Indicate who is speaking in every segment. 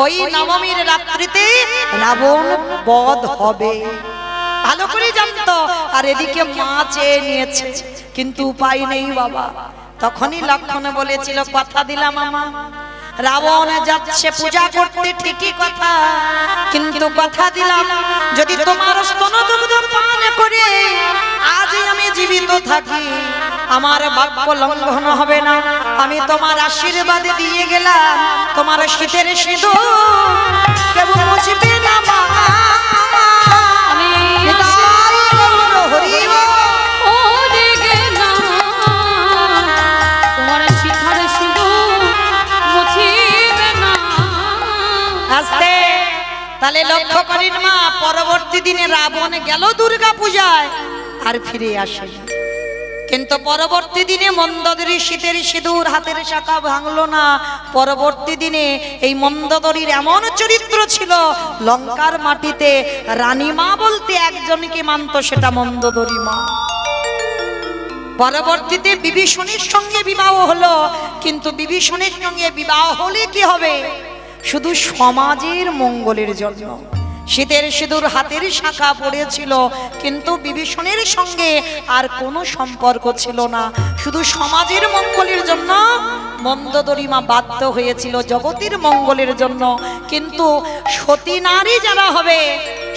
Speaker 1: ওই নবমীর রাত্রিতে রাবণ বধ হবে ভালো করে জানতো। আর এদিকে মা চেয়ে নিয়েছে, কিন্তু উপায় নেই বাবা। তখনই লক্ষণ বলেছিল, কথা দিলাম আমা, রাবণ যাচ্ছে পূজা করতে ঠিকই কথা, কিন্তু কথা দিলাম যদি তোমার স্তনদুগ্ধ পান করে আজ আমি জীবিত থাকি, আমার বাক্য লঙ্ঘন হবে না। আমি তোমার আশীর্বাদ দিয়ে গেলাম, তোমার শীতের সিঁদুর কেউ মুছবে না মা। তাহলে লক্ষ্য করেন মা, পরবর্তী দিনে রাবণ গেল দুর্গা পূজায় আর ফিরে আসে, কিন্তু পরবর্তী দিনে মন্দোদরী শীতের সিঁদুর হাতের শাখা ভাঙলো না। পরবর্তী দিনে এই মন্দোদরীর এমন চরিত্র ছিল, লঙ্কার মাটিতে রানীমা বলতে একজনকে মানত, সেটা মন্দোদরী মা। পরবর্তীতে বিভীষণের সঙ্গে বিবাহ হলো, কিন্তু বিভীষণের সঙ্গে বিবাহ হলে কি হবে? শুধু সমাজের মঙ্গলের জন্য। শীতের সিঁদুর হাতের শাখা পড়েছিল, কিন্তু বিভীষণের সঙ্গে আর কোনো সম্পর্ক ছিল না, শুধু সমাজের মঙ্গলের জন্য মন্দোদরী মা বাধ্য হয়েছিল, জগতের মঙ্গলের জন্য। কিন্তু সতী নারী যারা হবে,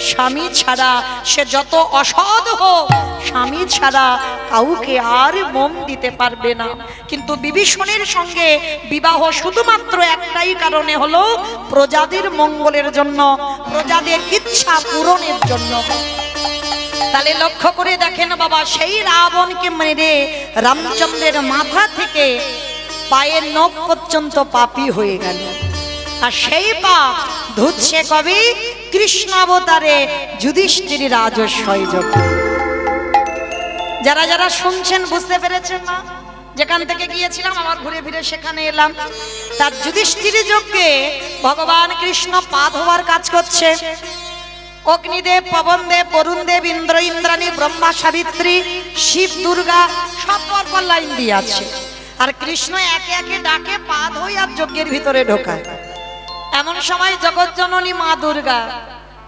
Speaker 1: স্বামী ছাড়া, সে যত অসৎ হোক, স্বামী ছাড়া কাউকে আর মন দিতে পারবে না। কিন্তু বিভীষণের সঙ্গে বিবাহ শুধুমাত্র একটাই কারণে হলো, প্রজাদের মঙ্গলের জন্য, প্রজাদের ইচ্ছা পূরণের জন্য। তাহলে লক্ষ্য করে দেখেন বাবা, সেই রাবণকে মেরে রামচন্দ্রের মাথা থেকে পায়ের নখ পর্যন্ত পাপী হয়ে গেল। আর সেই পাপ ধুচ্ছে কবি কৃষ্ণাবতারে যুধিষ্ঠির রাজস্বয় যজ্ঞে। যারা যারা শুনছেন বুঝতে পেরেছেন না? যেখান থেকে গিয়েছিলাম আবার ঘুরে ফিরে সেখানে এলাম। তার যুধিষ্ঠির যজ্ঞে ভগবান কৃষ্ণ পা ধোয়ার কাজ করছে। অগ্নিদেব, পবনদেব, বরুণদেব, ইন্দ্র, ইন্দ্রাণী, ব্রহ্মা, সাবিত্রী, শিব, দুর্গা সব পরপর লাইন দিয়ে আছে। আর কৃষ্ণ একে একে ডাকে পা ধোয় আর যজ্ঞের ভিতরে ঢোকায়। এমন সময় জগৎজননী মা দুর্গা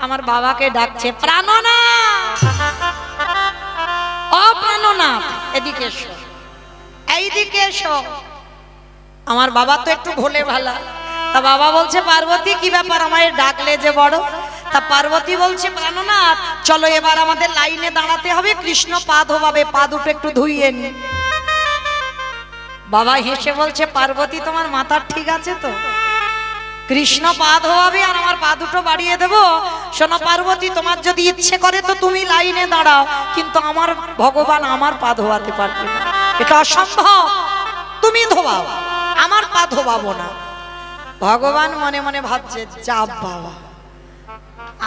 Speaker 1: আমার বাবাকে ডাকছে, প্রাণনাথ, ও প্রাণনাথ, এদিকে এসো, এইদিকে এসো। আমার বাবা তো একটু ভোলে ভালা, তা বাবা বলছে, পার্বতী কি ব্যাপার, আমায় ডাকলে যে বড়? তা পার্বতী বলছে, প্রাণনাথ চলো এবার আমাদের লাইনে দাঁড়াতে হবে, কৃষ্ণ পা ধোয়াবে, পা দুটো একটু ধুইয়ে নি। বাবা হেসে বলছে, পার্বতী তোমার মাথা ঠিক আছে তো? কৃষ্ণ পা ধোয়াবে আর আমার পা দুটো বাড়িয়ে দেবো? শোনো পার্বতী, তোমার যদি ইচ্ছে করে তো তুমি লাইনে দাঁড়াও, কিন্তু আমার ভগবান আমার পা ধোয়াতে পারবে না, এটা অসম্ভব। তুমি ধোয়াও, আমার পা ধোয়াবো না। ভগবান মনে মনে ভাবছে, যা বাবা,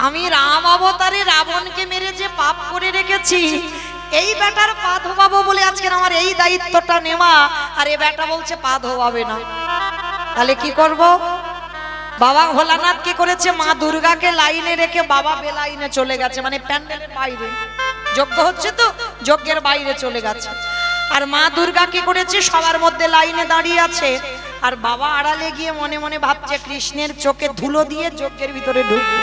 Speaker 1: আমি রাম অবতারে রাবণকে মেরে যে পাপ করে রেখেছি, এই বেটার পা ধোয়াবো বলে আজকে আমার এই দায়িত্বটা নেওয়া, আর এ বেটা বলছে পা ধোয়াবে না। তাহলে কি করব? বাবা ভোলানাথ কি করেছে, মা দুর্গাকে লাইনে রেখে বাবা বেলাইনে চলে গেছে, মানে প্যান্ডেলের বাইরে, যজ্ঞ হচ্ছে তো যজ্ঞের বাইরে চলে গেছে। আর মা দুর্গা কি করেছে, সবার মধ্যে লাইনে দাঁড়িয়ে আছে, আর বাবা আড়ালে গিয়ে মনে মনে ভাবছে, কৃষ্ণের চোখে ধুলো দিয়ে যজ্ঞের ভিতরে ঢুকবে।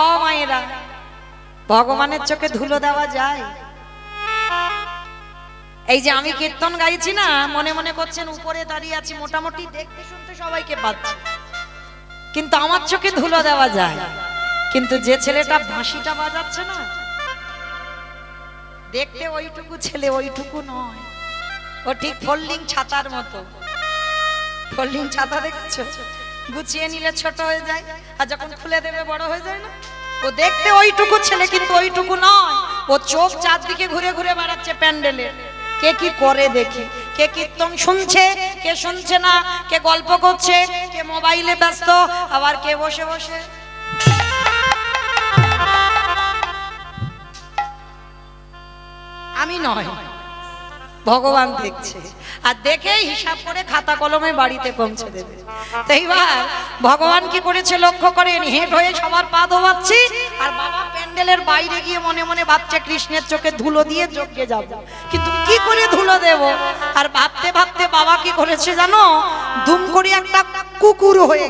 Speaker 1: ও মায়েরা, ভগবানের চোখে ধুলো দেওয়া যায়? এই যে আমি কীর্তন গাইছি না, মনে মনে করছেন উপরে দাঁড়িয়ে আছি, মোটামুটি দেখতে শুনতে সবাইকে পাচ্ছি, কিন্তু আমার চোখে ধুলো দেওয়া যায়। কিন্তু যে ছেলেটা বাঁশিটা বাজাচ্ছে না, দেখতে ওইটুকু ছেলে, ওইটুকু নয়, ও ঠিক ফোল্ডিং ছাতার মতো। ফোল্ডিং ছাতা দেখছো, গুছিয়ে নিলে ছোট হয়ে যায়, আর যখন খুলে দেবে বড় হয়ে যায় না? ও দেখতে ওইটুকু ছেলে, কিন্তু ওইটুকু নয়। ও চোখ চারদিকে ঘুরে ঘুরে বেড়াচ্ছে প্যান্ডেলে, কে কি করে দেখি, কে কীর্তন শুনছে, কে শুনছে না, কে গল্প করছে, কে মোবাইলে ব্যস্ত, আবার কে বসে বসে। আমি নয়, ভগবান দেখছে, আর দেখে হিসাব করে খাতা কলমে বাড়িতে পৌঁছে দেবে। তো এইবার ভগবান কি করেছে লক্ষ্য করেন, হেঁট হয়ে সবার পা ধোয়াচ্ছি, আর বাবা প্যান্ডেলের বাইরে গিয়ে মনে মনে ভাবছে, কৃষ্ণের চোখে ধুলো দিয়ে যজ্ঞে যাব, কিন্তু কি করে ধুলো দেব? আর ভাবতে ভাবতে বাবা কি করেছে জানো, দুম করে একটা কুকুর হয়ে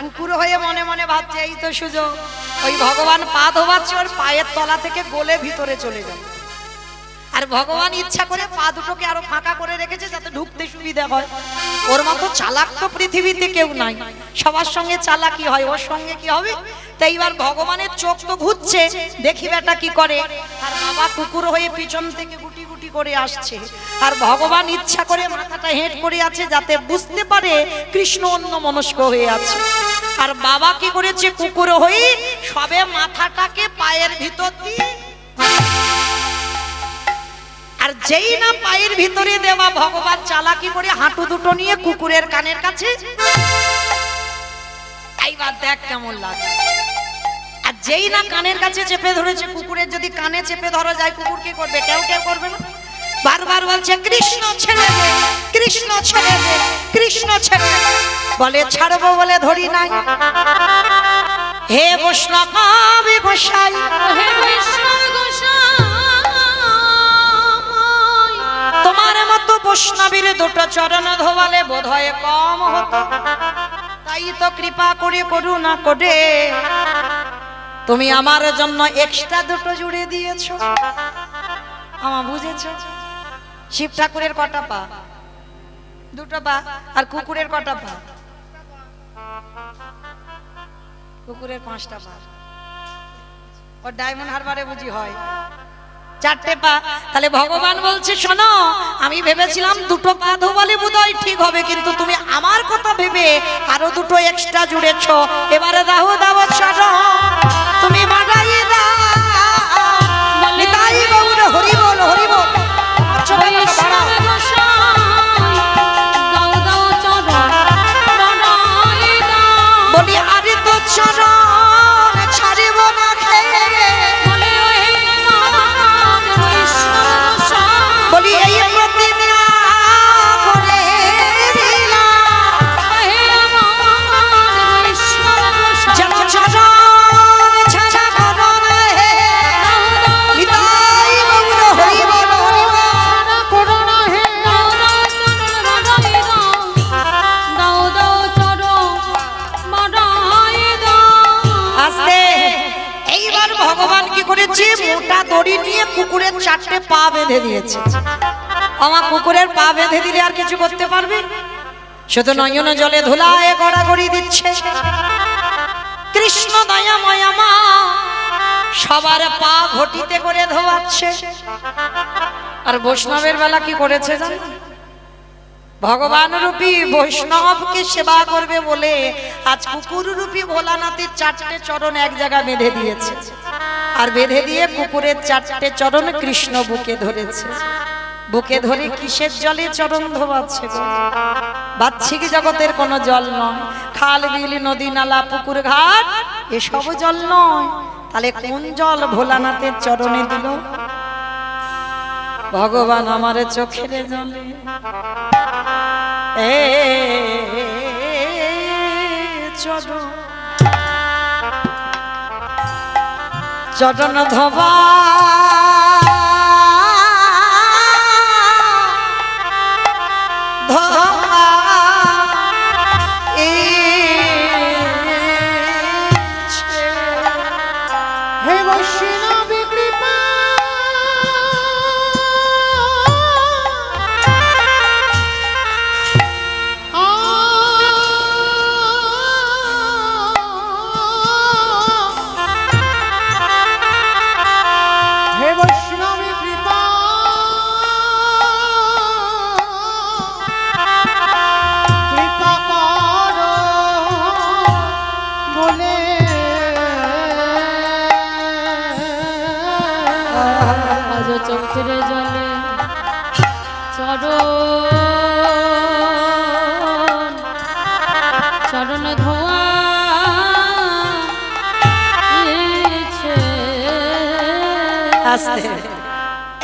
Speaker 1: কুকুর হয়ে মনে মনে ভাবছে এই তো সুযোগ, ওই ভগবান পা ধোবাচ্ছে, ওর পায়ের তলা থেকে গলে ভিতরে চলে যাবে। আর ভগবান ইচ্ছা করে পা দুটোকে আরো ফাঁকা করে রেখেছে যাতে ঢুকতে সুবিধা হয়। ওর মতো চালাক তো পৃথিবীতে কেউ নাই, সবার সঙ্গে চালাকি হয়, ওর সঙ্গে কি হবে? তাই এবার ভগবানের চোখ তো ঘুরছে, দেখি বেটা কি করে। আর বাবা কুকুর হয়ে পিছন থেকে গুটি গুটি করে আসছে, আর ভগবান ইচ্ছা করে মাথাটা হেঁট করে আছে যাতে বুঝতে পারে কৃষ্ণ অন্য মনস্ক হয়ে আছে। আর বাবা কি করেছে, কুকুর হয়ে সবে মাথাটাকে পায়ের ভিতর দিয়ে, আর যেই না পায়ের ভিতরে দেওয়া ভগবান চালাকি করে হাঁটু দুটো নিয়ে কুকুরের কানের কাছে, এইবার দেখ কেমন লাগে। আর যেই না কানের কাছে চেপে ধরেছে, কুকুরের যদি কানে চেপে ধরা যায় কুকুর কি করবে? কেউ কেউ করবে না, বারবার বলছে কৃষ্ণ ছেড়ে দে, কৃষ্ণ ছেড়ে দে, কৃষ্ণ ছেড়ে দে। বলে ছাড়বো বলে ধরি নাই। হে বৈষ্ণব গোসাই, হে বৈষ্ণব গোসাই, তোমার মতো বৈষ্ণবীর দুটো চরণ ধোয়ালে বোধহয় কম হতো, তাই তো কৃপা করে করুণা করে তুমি আমার জন্য এক্সট্রা দুটো জুড়ে দিয়েছো। আমা বুঝেছো? শিব ঠাকুরের কটা পা? দুটো পা। আর কুকুরের কটা পা? কুকুরের 5টা পা। ওর ডায়মন্ড হারবারে বুঝি হয় 4টে পা। তাহলে ভগবান বলছে শোনো, আমি ভেবেছিলাম দুটো পা ধোবালে বোধহয় ঠিক হবে, কিন্তু তুমি আমার কথা ভেবে আরো দুটো এক্সট্রা জুড়েছো। এবারে দাও দাও ছাড়ো, তুমি বাড়াই দাও। নিতাই গৌর হরি বল, হরি বল। বলি আরে তো চরণ ছাড়িব না খেয়ে, বলি এই প্রতিজ্ঞা করে যেন চরণ ছাড়া করো না হে। নিতাই গৌর হরি বল, হরি বল। আস্তে। এইবার ভগবান কি করেছে, মোটা দড়ি নিয়ে কুকুরের 4টে পা বেঁধে দিয়েছে। আমার কুকুরের পা বেঁধে দিলে আর কিছু করতে পারবে? শুধু নয়ন জলে ধুলায় গড়াগড়ি দিচ্ছে। কৃষ্ণ দয়াময় মা সবার পা ঘটিতে করে ধোয়াচ্ছে। আর বৈষ্ণবের বেলা কি করেছে জানো? ভগবান রূপী বৈষ্ণবকে সেবা করবে বলে আজ কুকুর রূপী ভোলানাথের 4টে চরণ এক জায়গা বেঁধে দিয়েছে। আর বেঁধে দিয়ে কুকুরের 4টে চরণ কৃষ্ণ বুকে ধরেছে। বুকে ধরে কিসের জলে চরণ ধোয়াচ্ছে গো? বাহ্যিক জগতের কোনো জল নয়, খাল বিল নদী নালা পুকুর ঘাট এসব জল নয়। তাহলে কোন জল ভোলানাথের চরণে দিল? ভগবান আমার চোখের জলে এ চরণ, চরণ ধোবা ধোবা হে বৈষ্ণব কৃপা
Speaker 2: চোখের জলে চরণ ধোয়া।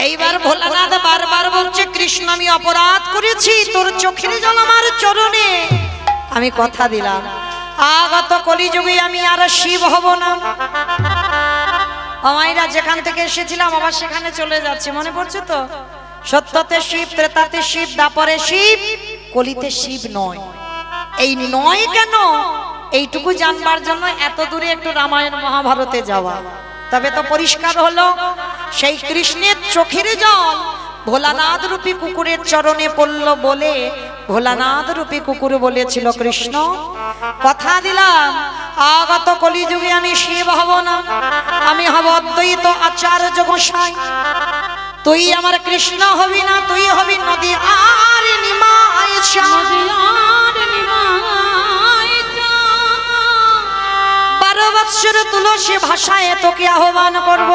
Speaker 1: এইবার ভোলানাথ বারবার বলছে কৃষ্ণ আমি অপরাধ করেছি, তোর চোখের জল আমার চরণে। আমি কথা দিলাম আগত কলিযুগে আমি আর শিব হব না। আমাইরা যেখান থেকে এসেছিলাম আবার সেখানে চলে যাচ্ছে, মনে পড়ছে তো? সত্যতে শিব, ত্রেতাতে শিব, দাপরে শিব, কলিতে শিব নয়। এই নয় কেন? এইটুকু জানবার জন্য এত দূরে একটু রামায়ণ মহাভারতে যাওয়া। তবে তো পরিষ্কার হলো সেই কৃষ্ণের চোখের জল ভোলানাথ রূপী কুকুরের চরণে পড়ল বলে ভোলানাথ রূপী কুকুর বলেছিল, কৃষ্ণ কথা দিলাম আগত কলিযুগে আমি শিব হব না, আমি হব অদ্বৈত আচার্য গোসাই। তুই আমার কৃষ্ণ হবি না, তুই হবি নদী আর নিমাই চাঁদ। 12 বৎসর তুলসী ভাষায় তোকে আহ্বান করব।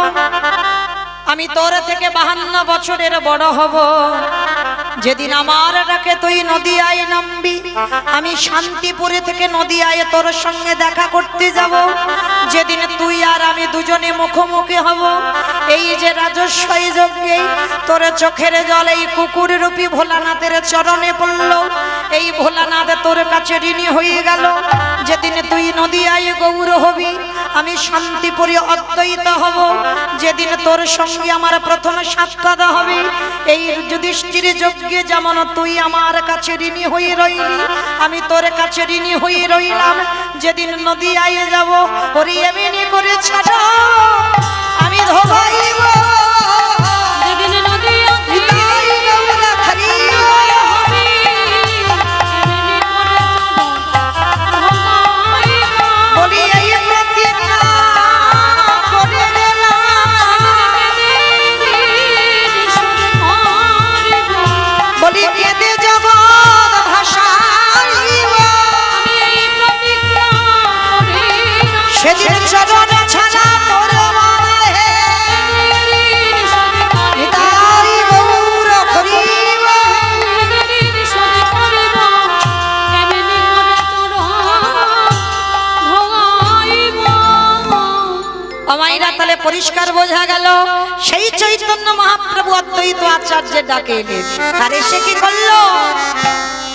Speaker 1: আমি তোর থেকে 52 বছরের বড় হব। যেদিন আমার ডাকে তুই নদিয়ায় নামবি, আমি শান্তিপুরে থেকে নদিয়ায় তোর সঙ্গে দেখা করতে যাব। যেদিন তুই আর আমি দুজনে মুখোমুখি হব, এই যে রাজস্বই যজ্ঞে তোর চোখের জল এই কুকুর রূপী ভোলানাথের চরণে পড়ল। এই ভোলানাথ তোর কাছে ঋণী হয়ে গেল। যেদিন তুই নদিয়ায় গৌর হবি, আমি শান্তিপুরে অদ্বৈত হব। যেদিন তোর সঙ্গে আমার প্রথম সাক্ষাৎ হবে, এই যুধিষ্ঠির যজ্ঞে যেমন তুই আমার কাছে ঋণী হয়ে রইলি, আমি তোর কাছে ঋণী হয়ে রইলাম। যেদিন নদিয়ায় যাব, ওরে এমনি করে ছাড়ো আমি ধোবাইব। পরিষ্কার বোঝা গেল সেই চৈতন্য মহাপ্রভু অদ্বৈত আচার্যের ডাকে এলেন। আর এসে কি করলো?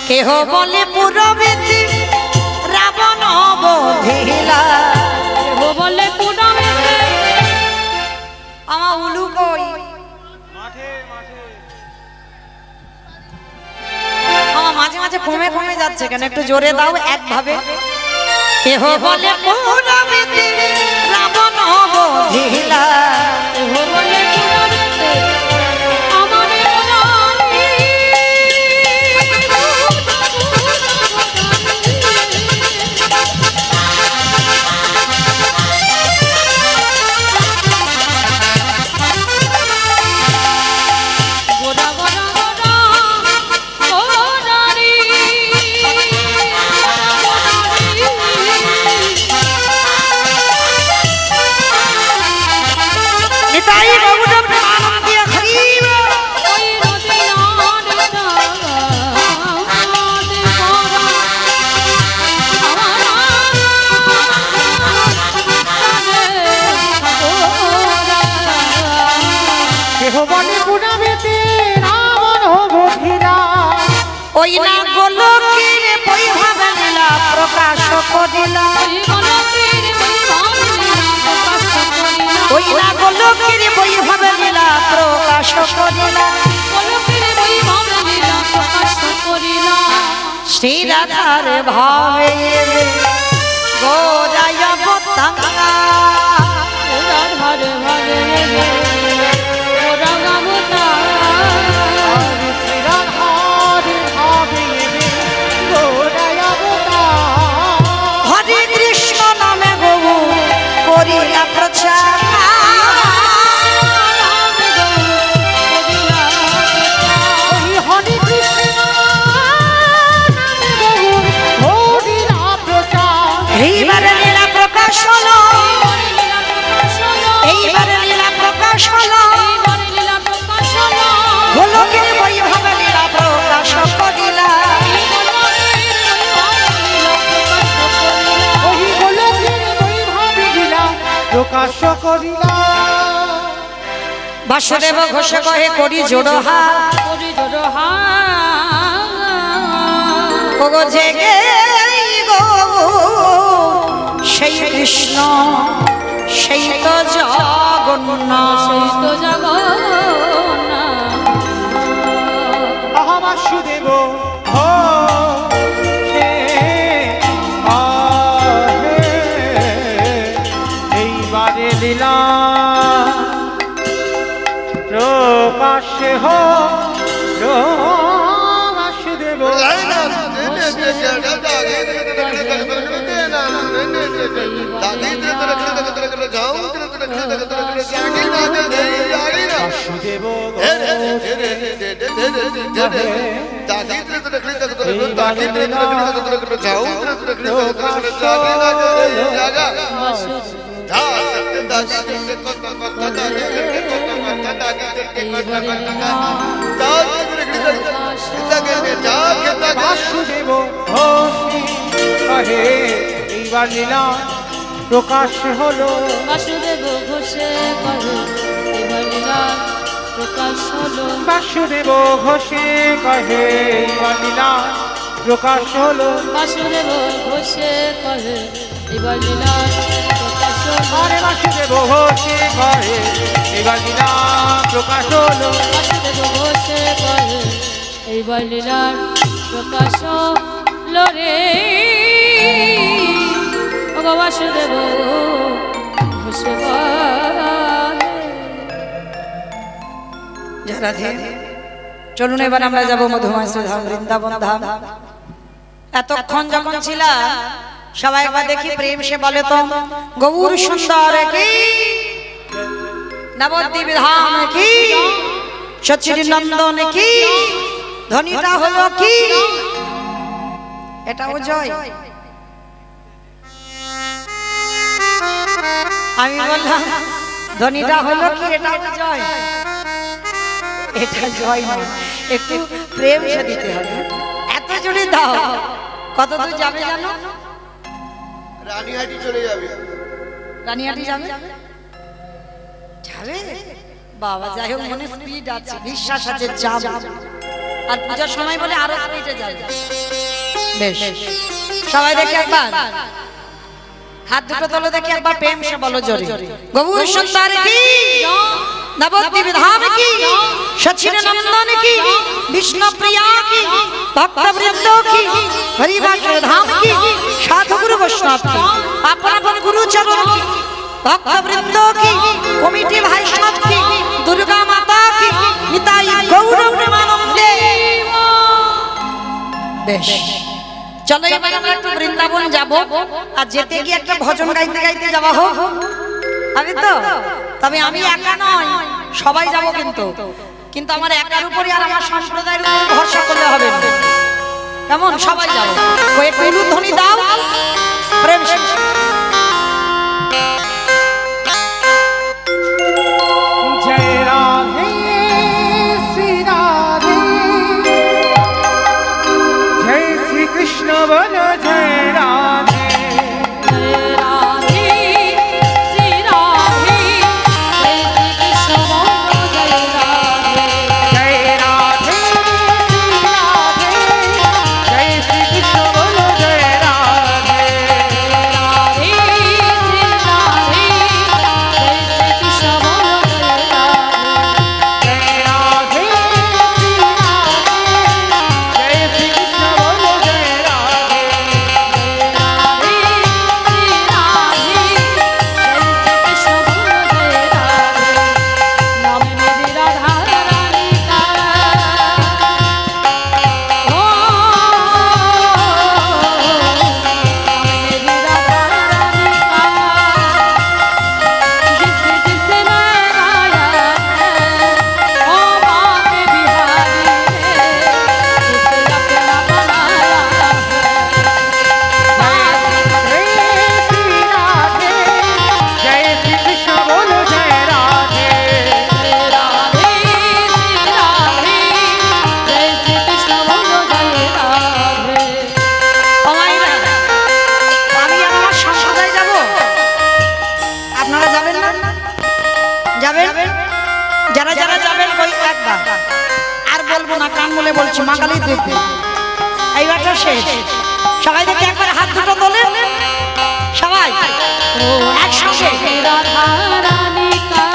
Speaker 1: কেহ বলে পুরবেতি রাবণ বধিলা,
Speaker 2: কেহ বলে পুরবেতি।
Speaker 1: আমার উলু কই? আমার মাঝে মাঝে কমে কমে যাচ্ছে কেন? একটু জোরে দাও একভাবে। কেহ বলে পুরবেতি রাবণ বধিলা,
Speaker 2: কেহ বলে পুরবেতি আমার রানী। গোরা গোরা গোরা গোরারি
Speaker 1: নিতাই বাবুটা প্রেমানন্দ দিয়ে হরিব।
Speaker 2: ওই নদিয়ার দাঁড়ে করা
Speaker 3: কেহ বলে পুরবেতি রাবণ বধিলা,
Speaker 1: ওই না গোলকের বৈভব লীলা প্রকাশ করিলা, ওই না গোলকের বৈভব লীলা প্রকাশ করিলা। শ্রী রাধার ভাবে গোরায় অবতাঙ্গা, হরে কৃষ্ণ নামে গৌ করিলা প্রচার। এইবারে লীলা প্রকাশ হলো, এইবারে লীলা প্রকাশ হলো, গোলকের বৈভব লীলা প্রকাশ করিলা।
Speaker 3: প্রকাশ করিলা।
Speaker 1: বাসুদেব ঘোষ কহে করি জোড়হা, ওগো জেগে গো সেই কৃষ্ণ সেই তো জগন্নাথ।
Speaker 3: বাসুদেব হে প্রকাশ্যে হলো বাসুদেব বাসুদেব বাসুদেব ঘোষে কহে এইবার লীলা প্রকাশ হলো
Speaker 2: বাসুদেব ঘোষে কহে এবার লীলা প্রকাশ হলো
Speaker 3: বাসুদেব ঘোষে কহে এইবার লীলা প্রকাশ হলো
Speaker 2: বাসুদেব ঘোষে কহে এবার লীলা প্রকাশ হলো
Speaker 3: আরে বাসুদেব ঘোষে কহে এইবার লীলা প্রকাশ হলো
Speaker 2: বাসুদেব ঘোষে কহে এইবার লীলার প্রকাশ হলো রে ও গো বাসুদেব ঘোষে
Speaker 1: রাধে। চলুন এবার আমরা যাব মধুময় ধাম বৃন্দাবন ধাম। এতক্ষণ যখন ছিলাম সবাই একবার দেখি প্রেম সে বলে তো গৌর সুন্দর কি নবদ্বীপ ধাম কি সচির নন্দন কি ধ্বনিটা হলো কি এটাও জয়। আমি বললাম ধ্বনিটা হলো কি এটাও জয়। এটা জয় না, একটু প্রেম সে দিতে হবে। এত জোরে দাও, কত দূর যাবে জানো?
Speaker 4: রানীহাটি চলে যাবে।
Speaker 1: রানীহাটি যাবে যাবে বাবা, যাই হোক মনে স্পিড আছে, বিশ্বাস আছে যাবে। আর পূজার সময় বলে আরো স্পিডে যাবে। বেশ, সবাই দেখে একবার হাত দুটো তোলো, দেখি একবার প্রেম সে বলো জোরে গৌর সুন্দর কি নবদ্বীপ ধাম কি সচির নন্দন কি বিষ্ণু প্রিয়া কি ভক্ত বৃন্দ কি হরিবাস ধাম কি সাধু গুরু বৈষ্ণব কি আপন আপন গুরু চরণ কি ভক্ত বৃন্দ কি কমিটি ভাই সব কি দুর্গা মাতা কি নিতাই গৌর প্রেমানন্দে। বেশ, চলো এবার আমরা একটু বৃন্দাবন যাব। আর যেতে গিয়ে একটা ভজন গাইতে গাইতে যাওয়া হোক, আমি তো। তবে আমি একা নয়, সবাই যাব। কিন্তু আমার একার উপরই আর আমার সম্প্রদায়ের উপর ভরসা করলে হবে না। কেমন? সবাই যাব। কয়েক ধ্বনি দাও প্রেম
Speaker 3: জয় রাধে শ্রী রাধে জয় শ্রী কৃষ্ণ বল জয় রাধে
Speaker 1: যারা যারা যাবেন কই একবার আর বলবো না, কান বলে বলছি মাকালি দেখবে। এইবারটা শেষ, সবাই দেখে একবার হাত দুটো তোলে, সবাই একসঙ্গে
Speaker 2: রাধা রানিকা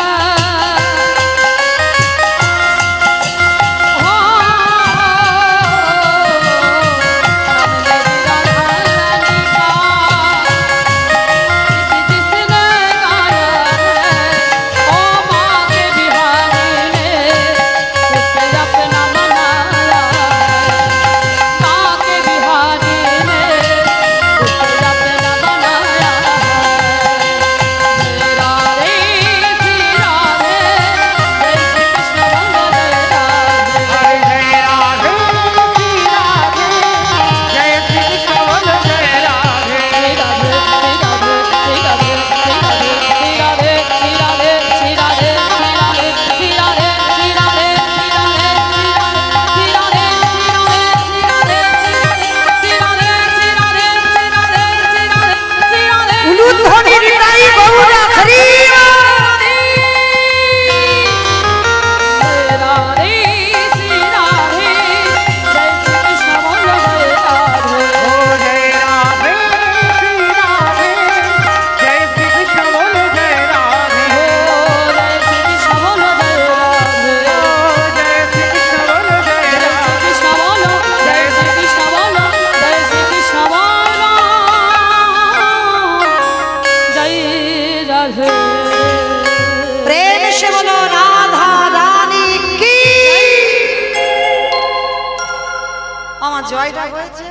Speaker 1: জয়টা হয়েছে?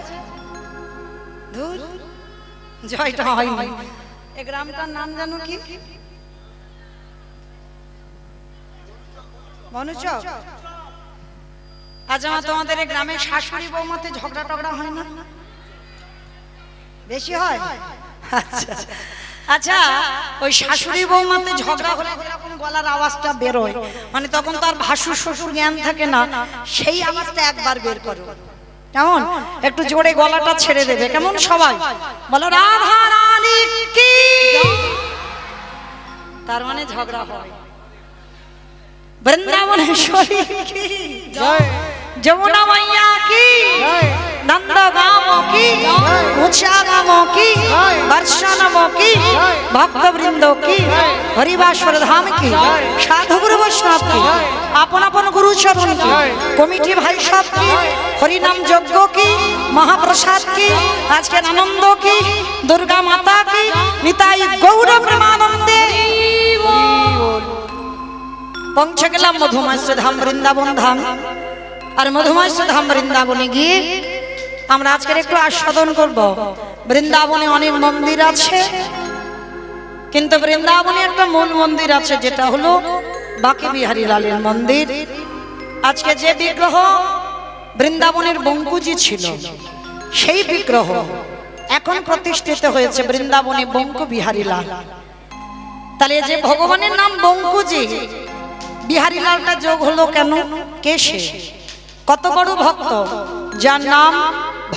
Speaker 1: ধুর, জয়টা হয়নি। এই গ্রামটার নাম জানো কি? মনুচক। আচ্ছা, তোমাদের এই গ্রামে শাশুড়ি বৌমাতে ঝগড়া টগড়া হয় না? বেশি হয়? আচ্ছা আচ্ছা, ওই শাশুড়ি বৌমাতে ঝগড়া হলে যখন গলার আওয়াজটা বেরোয়, মানে তখন তো আর ভাসুর শ্বশুর জ্ঞান থাকে না, সেই আওয়াজটা একবার বের করো। কেমন? একটু জোরে গলাটা ছেড়ে দেবে। কেমন? সবাই বলো রাধা রানী কি। তার মানে ঝগড়া হয়। বৃন্দাবনেশ্বরী কি
Speaker 3: জয়,
Speaker 1: যমুনা মাইয়া কি
Speaker 3: জয়,
Speaker 1: নন্দগাম কি উৎসাগাম কি বর্ষানম কি ভক্তবৃন্দ কি হরিবাসর ধাম কি সাধুগুরু বৈষ্ণব কি আপন আপন গুরু চরণ কি কমিটি ভাই সব কি হরিনাম যজ্ঞ কি মহাপ্রসাদ কি আজকের আনন্দ কি দুর্গা মাতা কি নিতাই গৌর প্রেমানন্দে পৌঁছে গেলাম মধুমাশ্র ধাম বৃন্দাবন ধাম। আর মধুমাশ্র ধাম বৃন্দাবনে গিয়ে আমরা আজকের একটু আস্বাদন করব। বৃন্দাবনে অনেক মন্দির আছে, কিন্তু বৃন্দাবনে একটা মূল মন্দির আছে, যেটা হলো বাঁকে বিহারী লালের মন্দির। আজকে যে বিগ্রহ বৃন্দাবনের বঙ্কুজি ছিল, সেই বিগ্রহ এখন প্রতিষ্ঠিত হয়েছে বৃন্দাবনে বঙ্কু বিহারী লাল। তাহলে যে ভগবানের নাম বঙ্কুজি, বিহারী লালটা যোগ হলো কেন? কে সে? কত বড় ভক্ত, যার নাম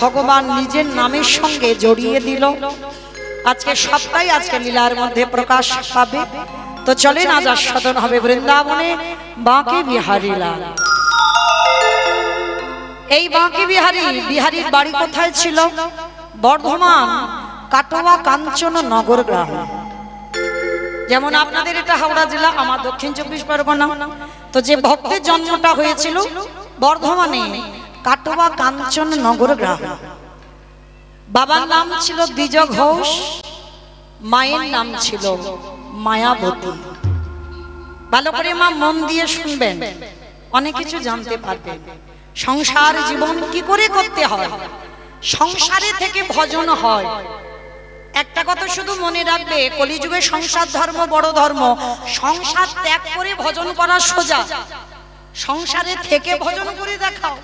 Speaker 1: ভগবান নিজের নামের সঙ্গে জড়িয়ে দিল। আজকে সবটাই আজকে লীলার মধ্যে প্রকাশ পাবে। তো চলেন আজ আস্বাদন হবে বৃন্দাবনে বাঁকে বিহারী লাল। এই বাঁকে বিহারীর বাড়ি কোথায় ছিল? বর্ধমান কাটোয়া কাঞ্চন নগর গ্রাম। যেমন আপনাদের এটা হাওড়া জেলা, আমার দক্ষিণ 24 পরগনা। তো যে ভক্তের জন্মটা হয়েছিল বর্ধমানে কাটোয়া কাঞ্চন নগর গ্রাম। বাবার নাম ছিল দ্বিজ ঘোষ, মায়ের নাম ছিল মায়াবতী। ভালো করে মা মন দিয়ে শুনবেন, অনেক কিছু জানতে পারবেন। সংসার জীবন কি করে করতে হয়, সংসারে থেকে ভজন হয়। একটা কথা শুধু মনে রাখবে, কলিযুগে সংসার ধর্ম বড় ধর্ম। সংসার ত্যাগ করে ভজন করা সোজা, সংসারে থেকে ভজন করে দেখাও।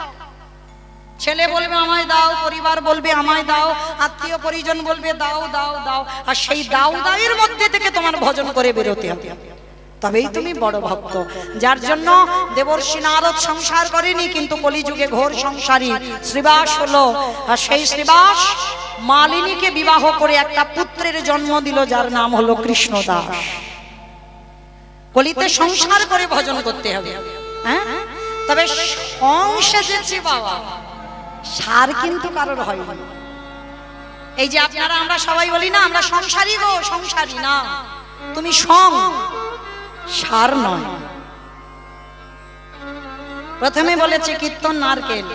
Speaker 1: ছেলে বলবে আমায় দাও, পরিবার বলবে আমায় দাও, আত্মীয় পরিজন বলবে দাও দাও দাও, আর সেই দাও দাওয়ের মধ্যে থেকে তোমার ভজন করে বেরোতে হবে, তবেই তুমি বড় ভক্ত। যার জন্য দেবর্ষি নারদ সংসার করেনি, কিন্তু কলিযুগে ঘোর সংসারী শ্রীবাস হলো। আর সেই শ্রীবাস মালিনীকে বিবাহ করে একটা পুত্রের জন্ম দিল, যার নাম হলো কৃষ্ণদাস। কলিতে সংসার করে ভজন করতে হবে, হ্যাঁ? তবে সংসারেছে বাবা, সার কিন্তু কারোর হয়নি। এই যে আপনারা আমরা সবাই বলি না আমরা সংসারী গো, সংসারী না, তুমি সার নয়। প্রথমে বলেছে কীর্তন নারকেল।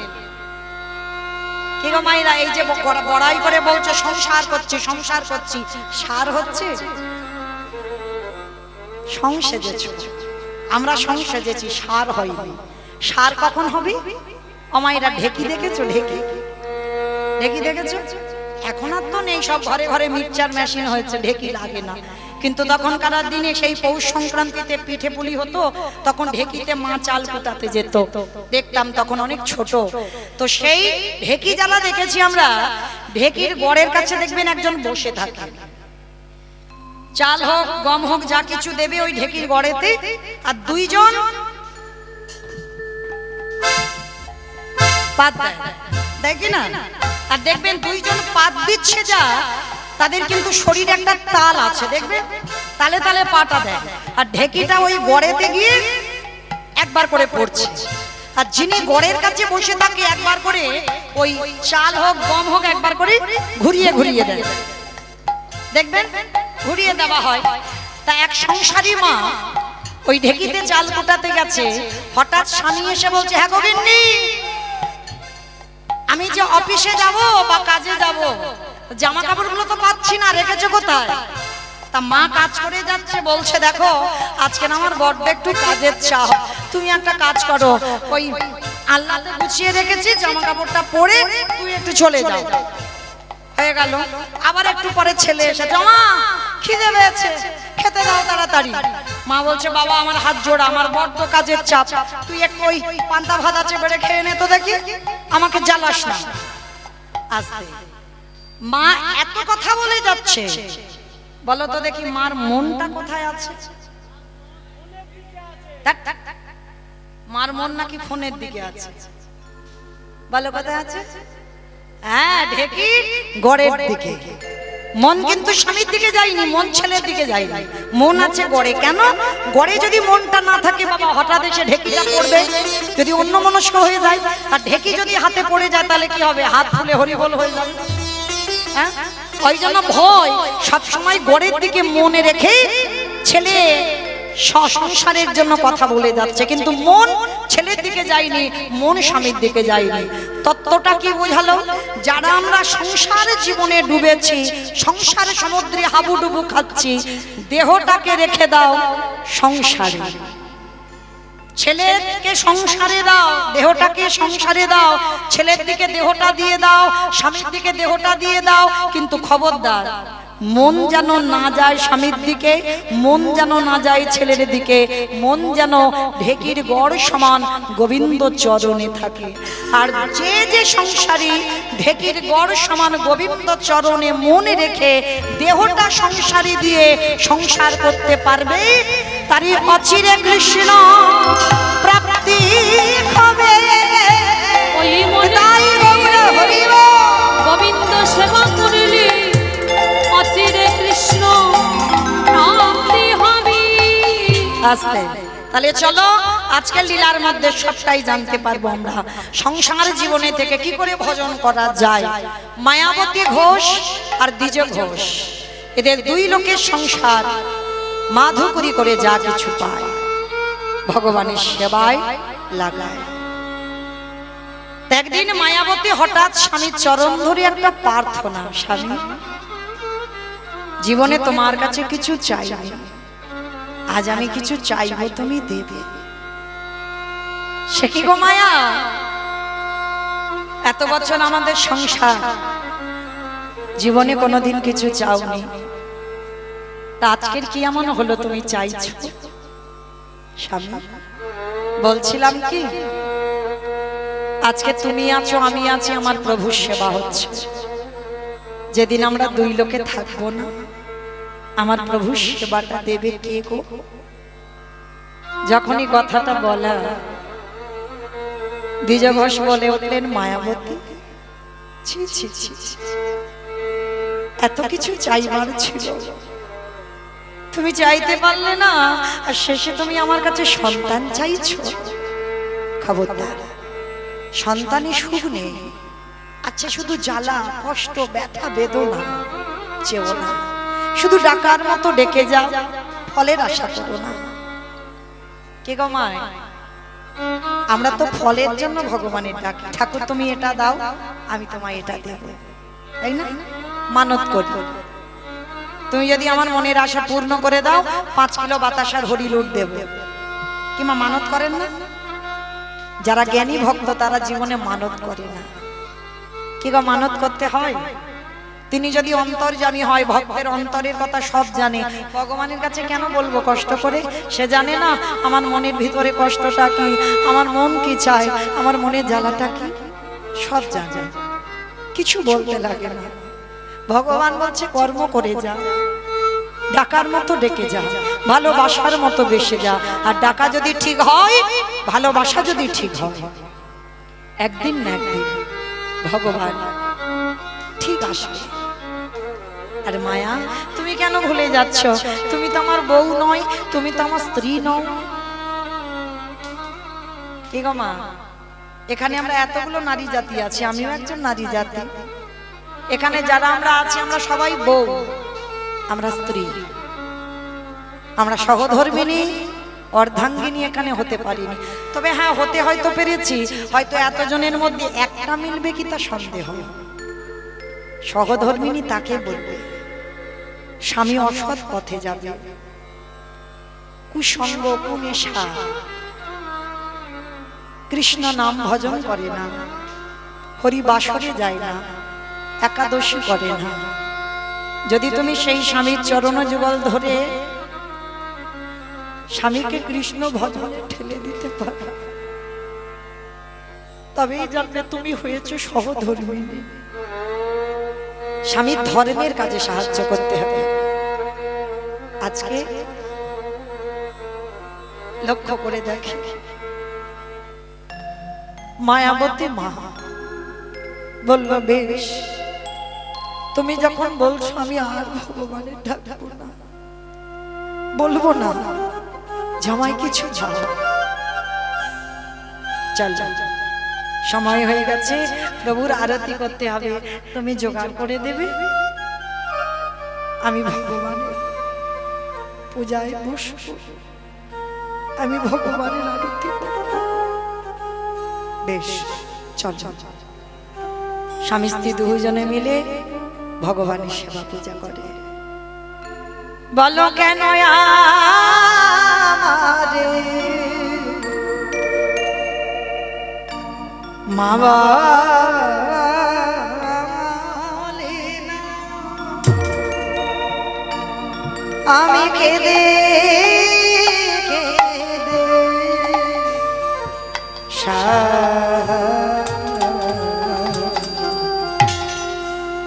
Speaker 1: কি গো মাইরা, এই যে বড়াই করে বলছে সংসার করছি সংসার করছি, সার হচ্ছে? সংসেজেছ, আমরা সংসেজেছি, সার হয়নি। সার কখন হবে? অমাইরা ঢেকি দেখেছো? ঢেকি দেখেছো? এখন আর তো নেই, সব ঘরে ঘরে মিক্সচার মেশিন হয়েছে, ঢেকি লাগে না। কিন্তু তখনকার দিনে সেই পৌষ সংক্রান্তিতে পিঠে পুলি হতো, তখন ঢেকিতে মা চাল কুটাতে যেত, দেখতাম তখন অনেক ছোট। তো সেই ঢেকি জ্বালা দেখেছি আমরা, ঢেকির গড়ের কাছে দেখবেন একজন বসে থাকে, চাল হোক গম হোক যা কিছু দেবে ওই ঢেকির গড়েতে, আর দুইজন পাত দেয়, দেখি না? আর দেখবেন দুইজন পাত দিচ্ছে, যা তাদের কিন্তু শরীরে একটা তাল আছে, দেখবেন তালে তালে পাটা দেয়, আর ঢেকিটা ওই গড়েতে গিয়ে একবার করে পড়ছে। আর যিনি গড়ের কাছে বসে থাকে একবার করে ওই চাল হোক গম হোক একবার করে ঘুরিয়ে ঘুরিয়ে দেয়, দেখবেন ঘুরিয়ে দেওয়া হয়। তা এক সংসারী মা ওই ঢেকিতে চাল কুটাতে গেছে, হঠাৎ স্বামী এসে বলছে, হ্যাঁ গোবিন্দি, আমি যে অফিসে যাব বা কাজে যাব, জামা কাপড়গুলো তো পাচ্ছি না, রেখেছো কোথায়? তা মা কাজ করে যাচ্ছে, বলছে দেখো আজকে আমার বড্ড একটু কাজের চাপ, তুমি একটা কাজ করো, ওই আল্লাহতে গুছিয়ে রেখেছি, জামা কাপড়টা পরে তুই একটু চলে যাও। হয়ে গেল। আবার একটু পরে ছেলে এসেছে, মা খিদে পেয়েছে, খেতে দাও তাড়াতাড়ি। মা বলছে, বাবা আমার হাত জোড়া, আমার বড্ড কাজের চাপ, তুই একটু ওই পান্তা ভাত আছে বেড়ে খেয়ে নে তো দেখি, আমাকে জ্বালাস না। আস্তে। মা এত কথা বলে যাচ্ছে, বলো তো দেখি মার মনটা কোথায় আছে? মার মন নাকি ফোনের দিকে আছে। বলো কোথায় আছে? হ্যাঁ, ঢেকি গড়ের দিকে। মন কিন্তু স্বামীর দিকে যায়নি, মন ছেলের দিকে যায়নি, মন আছে গড়ে। কেন? গড়ে যদি মনটা না থাকে বাবা, হঠাৎ এসে ঢেকিটা পড়বে, যদি অন্যমনস্ক হয়ে যায়, আর ঢেকি যদি হাতে পড়ে যায় তাহলে কি হবে? হাত ফুলে হরিবোল হয়ে যাবে। হ্যাঁ, ওই জন্য ভয় সবসময় গড়ের দিকে মনে রেখে ছেলে সংসারের জন্য কথা বলে যাচ্ছে, কিন্তু মন ছেলের দিকে যায়নি, মন স্বামীর দিকে যায়নি। তত্ত্বটা কি বোঝালো? যারা আমরা সংসার জীবনে ডুবেছি, সংসার সমুদ্রে হাবুডুবু খাচ্ছি, দেহটাকে রেখে দাও সংসারে। ছেলেকে সংসারে দাও, দেহটাকে সংসারে দাও, ছেলের দিকে দেহটা দিয়ে দাও, স্বামীর দিকে দেহটা দিয়ে দাও, কিন্তু খবরদার মন যেন না যায় স্বামীর দিকে, মন যেন না যায় ছেলের দিকে, মন যেন ঢেকির গড় সমান গোবিন্দ চরণে থাকে। আর যে যে সংসারী ঢেকির গড় সমান গোবিন্দ চরণে মনে রেখে দেহটা সংসারী দিয়ে সংসার করতে পারবে, তারই অচিরে কৃষ্ণ প্রাপ্তি হবে।
Speaker 2: ওই মনে গোবিন্দ সেবা করিলে অচিরে কৃষ্ণ প্রাপ্তি হবে।
Speaker 1: আস্তে। তাহলে চলো আজকের লীলার মধ্যে সবটাই জানতে পারবো আমরা, সংসার জীবনে থেকে কি করে ভজন করা যায়। মায়াবতী ঘোষ আর দ্বিজ ঘোষ, এদের দুই লোকের সংসার মাধুকরী করে যা কিছু পায় ভগবানের সেবায় লাগায়। একদিন মায়াবতী হঠাৎ স্বামীর চরণ ধরে একটা প্রার্থনা, স্বামী জীবনে তোমার কাছে কিছু চাইনি, আজ আমি কিছু চাইবো, তুমি দেবে। সে কি গো মায়া, এত বছর আমাদের সংসার, জীবনে কোনোদিন কিছু চাওনি, তা আজকের কি এমন হলো তুমি চাইছো? স্বামী বলছিলাম কি, আজকে তুমি আছো, আমি আছি, আমার প্রভুর সেবা হচ্ছে। যেদিন আমরা দুই লোকে থাকবো না, আমার প্রভুর সেবাটা দেবে কে গো? যখনই কথাটা বলা, দ্বিজ ঘোষ বলে উঠলেন, মায়াবতী ছি ছি ছি, এত কিছু চাইবার ছিল, তুমি চাইতে পারলে না, আর শেষে তুমি আমার কাছে সন্তান চাইছো। খবরদার, সন্তানই সুখ নেই। আচ্ছা, শুধু জ্বালা কষ্ট ব্যথা বেদনা চেও না, শুধু ডাকার মতো ডেকে যাও, ফলের আশা করো না। কে গো মা, আমরা তো ফলের জন্য ভগবানের ডাকি, ঠাকুর তুমি এটা দাও, আমি তোমায় এটা দেব, তাই না? মানত করি, তুমি যদি আমার মনের আশা পূর্ণ করে দাও, 5 কিলো বাতাসার হরি লুট দেব। কি মা মানত করেন না? যারা জ্ঞানী ভক্ত তারা জীবনে মানত করে না। কি গো মানত করতে হয়? তিনি যদি অন্তর্যামী হয়, ভক্তের অন্তরের কথা সব জানে, ভগবানের কাছে কেন বলবো কষ্ট করে? সে জানে না আমার মনের ভিতরে কষ্টটা কি, আমার মন কি চায়, আমার মনের জ্বালাটা কি, সব জানে, কিছু বলতে লাগে না। ভগবান বলছে কর্ম করে যা, ডাকার মতো ডেকে যা, ভালোবাসার মতো বেসে যা। আর ডাকা যদি ঠিক হয়, ভালোবাসা যদি ঠিক হয়, একদিন না একদিন ভগবান ঠিক আসবে। আর মায়া, তুমি কেন ভুলে যাচ্ছ? তুমি তো আমার বউ নয়, তুমি তো আমার স্ত্রী নও। কি গো মা, এখানে আমরা এতগুলো নারী জাতি আছি, আমিও একজন নারী জাতি। এখানে যারা আমরা আছি, আমরা সবাই বউ, আমরা স্ত্রী, আমরা সহধর্মিনী অর্ধাঙ্গিনী এখানে হতে পারিনি। তবে হ্যাঁ, হতে হয়তো পেরেছি, হয়তো এতজনের মধ্যে একটা মিলবে কি তা সন্দেহ। সহধর্মিনী তাকে বলবে স্বামী অসৎ পথে যাবে, কুসঙ্গ কুনেশা, কৃষ্ণ নাম ভজন করে না, হরি বাসরে যায় না, একাদশী করে না, যদি তুমি সেই স্বামীর চরণ যুগল ধরে স্বামীকে কৃষ্ণ ভজনে ঠেলে দিতে পারো, তবেই জানবে তুমি হয়েছো সহধর্মিণী। স্বামীর ধর্মের কাজে সাহায্য করতে হবে। আজকে লক্ষ্য করে দেখি, মায়াবতী মা বলল, বেশ তুমি যখন বলছো আমি আর ভগবানের ডাকবো না, বলবো না, জামাই কিছু চাও, চল সময় হয়ে গেছে, প্রভুর আরতি করতে হবে, তুমি জোগাড় করে দেবে, আমি ভগবানের পূজায় বসবো, আমি ভগবানের আরতি করব। বেশ চল। স্বামী স্ত্রী দুজনে মিলে ভগবানের সেবা পূজা করে। বলো কেন আমারে মা বলে না, আমি কেঁদে কেঁদে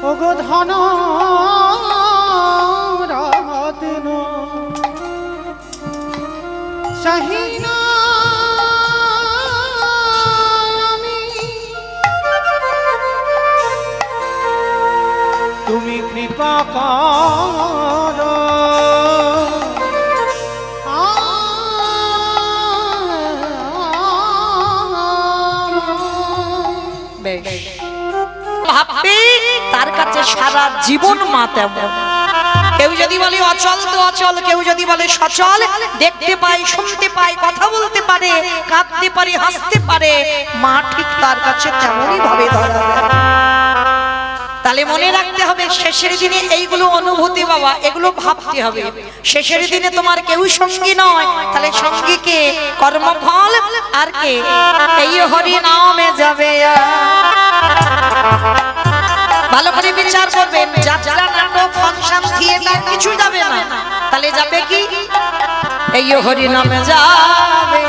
Speaker 3: ওগো ধন রত্ন সহিনা তুমি কৃপা করো,
Speaker 1: ভাববে তার কাছে সারা জীবন মা তেমন। কেউ যদি বলে অচল তো অচল, কেউ যদি বলে সচল, দেখতে পাই, শুনতে পাই, কথা বলতে পারে, কাঁদতে পারে, হাসতে পারে, মা ঠিক তার কাছে তেমনই ভাবে ধরা দেয়। তাহলে মনে রাখতে হবে শেষের দিনে এইগুলো অনুভূতি বাবা, এগুলো ভাবতে হবে। শেষের দিনে তোমার কেউ সঙ্গী নয়, তাহলে সঙ্গীকে কর্মফল আর কে? এই হরি নামে যাবে। ভালো করে বিচার করবেন, যাত্রা, নাটক, ফাংশন, থিয়েটার কিছু যাবে না, তাহলে যাবে কি? এই হরি নামে যাবে।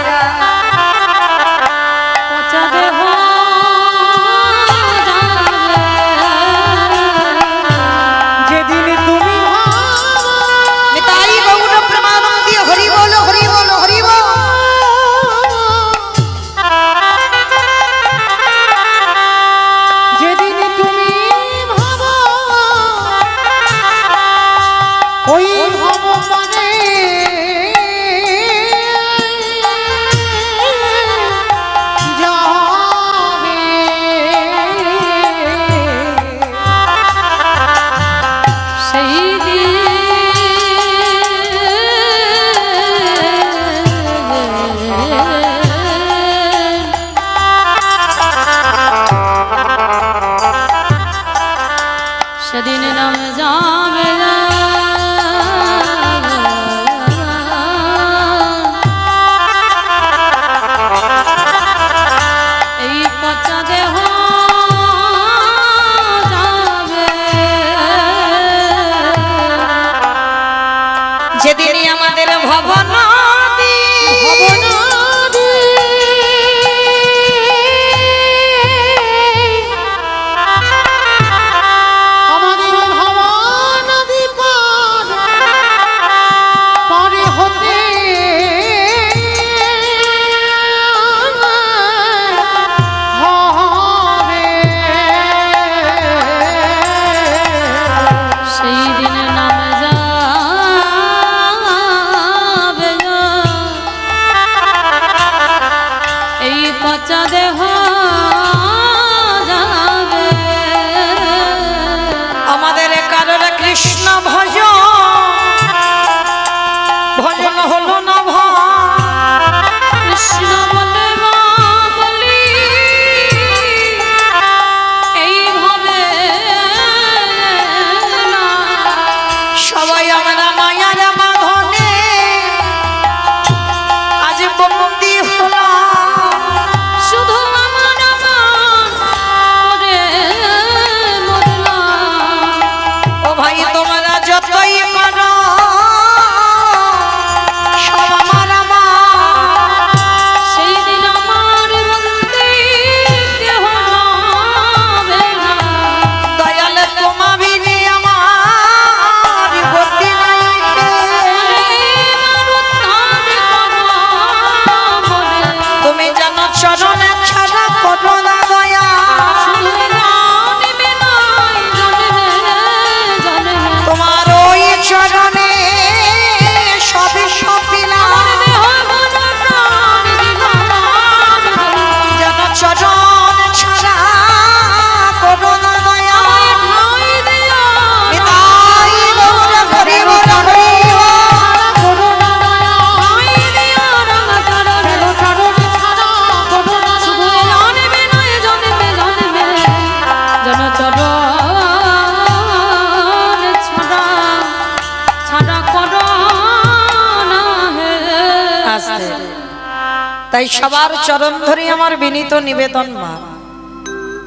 Speaker 1: তাই সবার চরণ ধরে আমার বিনীত নিবেদন, মা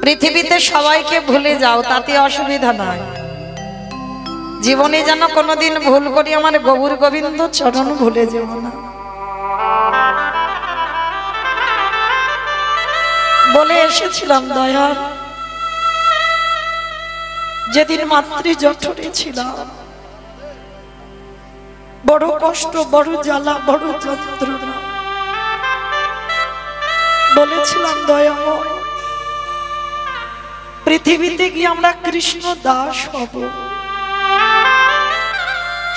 Speaker 1: পৃথিবীতে সবাইকে ভুলে যাও, তাতে অসুবিধা নাই। জীবনে যেন কোনোদিন ভুল করি আমার গৌর গোবিন্দ চরণ ভুলে যাব না। বলে এসেছিলাম দয়াল, যেদিন মাতৃ জঠরে ছিলাম বড় কষ্ট, বড় জ্বালা, বড় যন্ত্রণা। বলেছিলাম দয়াময়, পৃথিবীতে গিয়ে আমরা কৃষ্ণ দাস হব।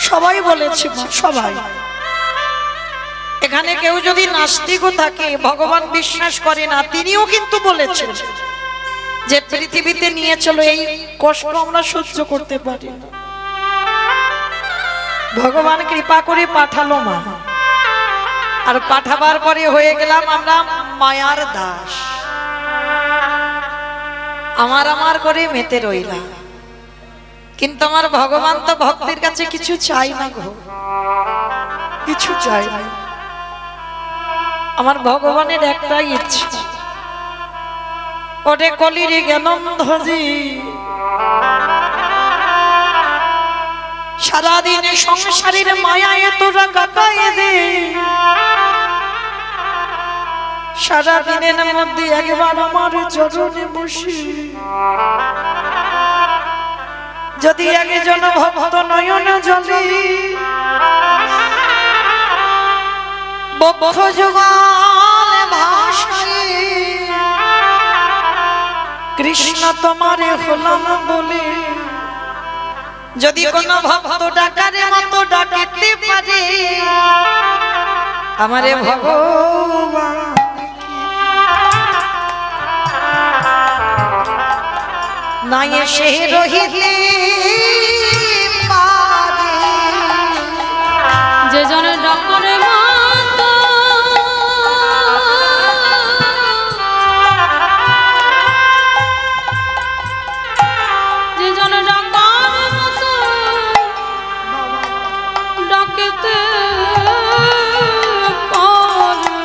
Speaker 1: সবাই বলেছে, সবাই। এখানে কেউ যদি নাস্তিকও থাকে, ভগবান বিশ্বাস করে না, তিনিও কিন্তু বলেছেন যে পৃথিবীতে নিয়ে চলো, এই কষ্ট আমরা সহ্য করতে পারি না। ভগবান কৃপা করে পাঠালো মা, আর পাঠাবার পরে হয়ে গেলাম আমরা মায়ার দাস। আমার করে মেতে রইলাম। কিন্তু আমার ভগবান তো ভক্তের কাছে কিছু চাই না গো, কিছু চাই না। আমার ভগবানের একটাই ইচ্ছা, ওরে কলিরে জ্ঞানন্ধজি, সারাদিন সংসারের মায়ায় তোরা কাটায় দে। সারাদিনের মধ্যে একবার আমার চরণে বসে যদি একজন ভক্ত নয়ন জলে বক্ষ যুগল ভাষায় কৃষ্ণ তোমারে হলাম বলে, যদি কোন ভক্ত ডাকারে মতো ডাকিতে পারে আমারে ভগবান, নাই এসে রহিতে পারে।
Speaker 2: যে জন ডাকরে মতো, যে জন ডাকার মতো ডাকিতে পারে।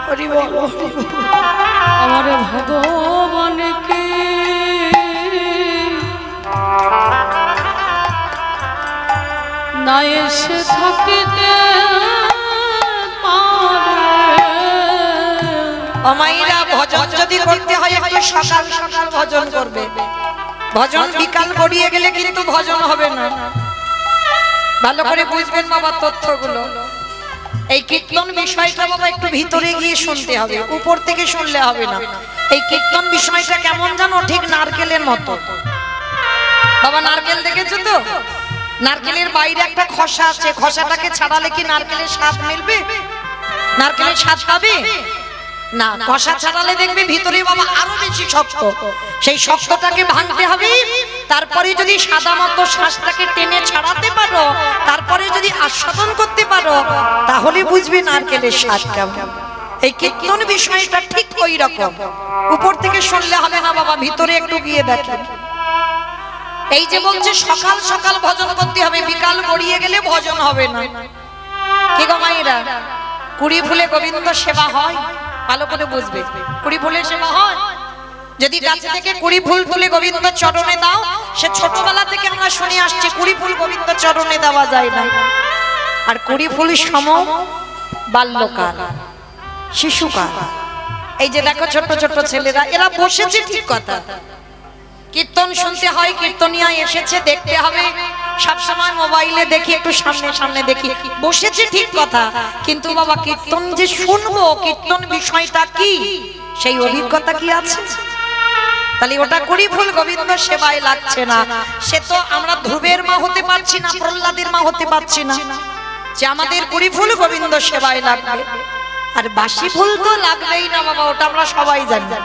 Speaker 1: হরি বল,
Speaker 2: আমার ভগবানকে না এসে থাকিতে পারে।
Speaker 1: অমাইরা ভজন যদি করতে হয় একটু সকাল সকাল ভজন করবে। ভজন বিকাল গড়িয়ে গেলে কিন্তু ভজন হবে না। ভালো করে বুঝবেন বাবা তথ্যগুলো। এই কীর্তন বিষয়টা বাবা একটু ভিতরে গিয়ে শুনতে হবে, উপর থেকে শুনলে হবে না। এই কীর্তন বিষয়টা কেমন জানো, ঠিক নারকেলের মতো। বাবা নারকেল দেখেছো তো? নারকেলের বাইরে একটা খসা আছে, খসাটাকে ছাড়ালে কি নারকেলের স্বাদ মিলবে? নারকেলের স্বাদ পাবে না। খসা ছাড়ালে দেখবে ভিতরে বাবা আরো বেশি শক্ত। সেই শক্তটাকে ভাঙতে হবে, তারপরে যদি সাদা মতো শ্বাসটাকে টেনে ছাড়াতে পারো, তারপরে যদি আস্বাদন করতে পারো, তাহলে বুঝবে নারকেলের স্বাদ কেমন। এই কীর্তন বিষয়টা ঠিক ওই রকম। উপর থেকে শুনলে হবে না বাবা, ভিতরে একটু গিয়ে দেখেন। এই যে বলছে সকাল সকাল ভজন করতে হবে, বিকাল গড়িয়ে গেলে ভজন হবে না। কি গো মায়েরা, কুড়ি ফুলে গোবিন্দ সেবা হয়? ভালো করে বুঝবে, কুড়ি ফুলের সেবা হয়। যদি গাছে থেকে কুড়ি ফুল তুলে গোবিন্দ চরণে দাও, সে ছোটবেলা থেকে আমরা শুনে আসছি কুড়ি ফুল গোবিন্দ চরণে দেওয়া যায় না। আর কুড়ি ফুল সম বাল্যকাল, শিশুকাল। এই যে দেখো ছোট ছোট ছেলেরা, এরা বসেছে ঠিক কথা, কীর্তন শুনতে হয়, কীর্তনিয়া এসেছে, দেখতে হবে। সবসময় মোবাইলে দেখি, একটু সামনে সামনে দেখি, বসেছে ঠিক কথা, কিন্তু বাবা কীর্তন যে শুনবো, কীর্তন বিষয়টা কি, সেই অভিজ্ঞতা কি আছে? তাহলে ওটা কুড়ি ফুল গোবিন্দ সেবায় লাগছে না। সে তো আমরা ধ্রুবের মা হতে পারছি না, প্রহ্লাদের মা হতে পারছি না, যে আমাদের কুড়ি ফুল গোবিন্দ সেবায় লাগবে। আর বাসি ফুল তো লাগবেই না বাবা, ওটা আমরা সবাই জানি।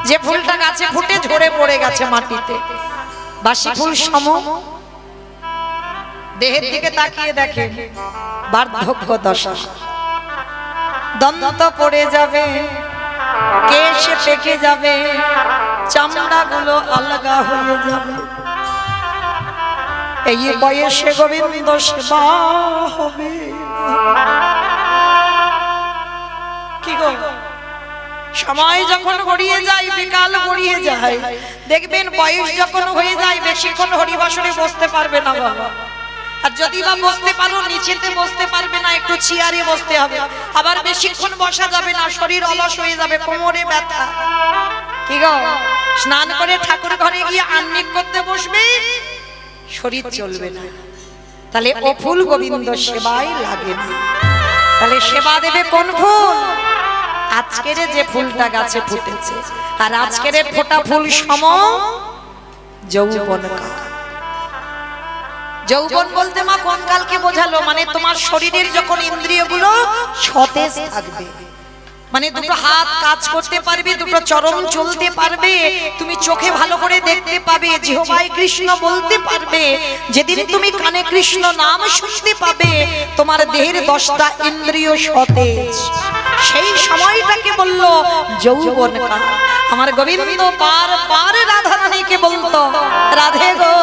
Speaker 1: যে ফুলটা গাছে ফুটে ঝরে পড়ে গেছে মাটিতে, বাসি ফুল সম। দেহের দিকে তাকিয়ে দেখে, বার্ধক্য দশা, দন্ত পড়ে যাবে, কেশ পেকে যাবে, চামড়াগুলো আলগা হয়ে যাবে। এই বয়সে গোবিন্দ সেবা হবে কি গো? সময় যখন গড়িয়ে যায়, বিকাল গড়িয়ে যায়, দেখবেন বয়স যখন হয়ে যায় বেশিক্ষণ হরিবাসরে বসতে পারবে না বাবা। আর যদি বা বসতে পারো নিচেতে বসতে পারবে না, একটু চেয়ারে বসতে হবে। আবার বেশিক্ষণ বসা যাবে না, শরীর অলস হয়ে যাবে, কোমরে ব্যথা। কি গো, স্নান করে ঠাকুর ঘরে গিয়ে আহ্নিক করতে বসবে, শরীর চলবে না। তাহলে ও ফুল গোবিন্দ সেবায় লাগে না। তাহলে সেবা দেবে কোন ফুল? আজকের যে ফুলটা গাছে ফুটেছে, আর আজকের ফোটা ফুল সম যৌবন কাল। যৌবন বলতে মা কোন কালকে বোঝালো? মানে তোমার শরীরের যখন ইন্দ্রিয়গুলো সতেজ থাকবে, মানে দুটো হাত কাজ করতে পারবে, দুটো চরণ চলতে পারবে, তুমি চোখে ভালো করে দেখতে পাবে, জিহ্বায় কৃষ্ণ বলতে পারবে, যেদিন তুমি কানে কৃষ্ণ নাম শুনতে পাবে, তোমার দেহের 10টা ইন্দ্রিয় সতেজ। সেই সময়টাকে বলল যৌবন কাল। আমার গোবিন্দ বারবার রাধা রানীকে বলতো, রাধে গো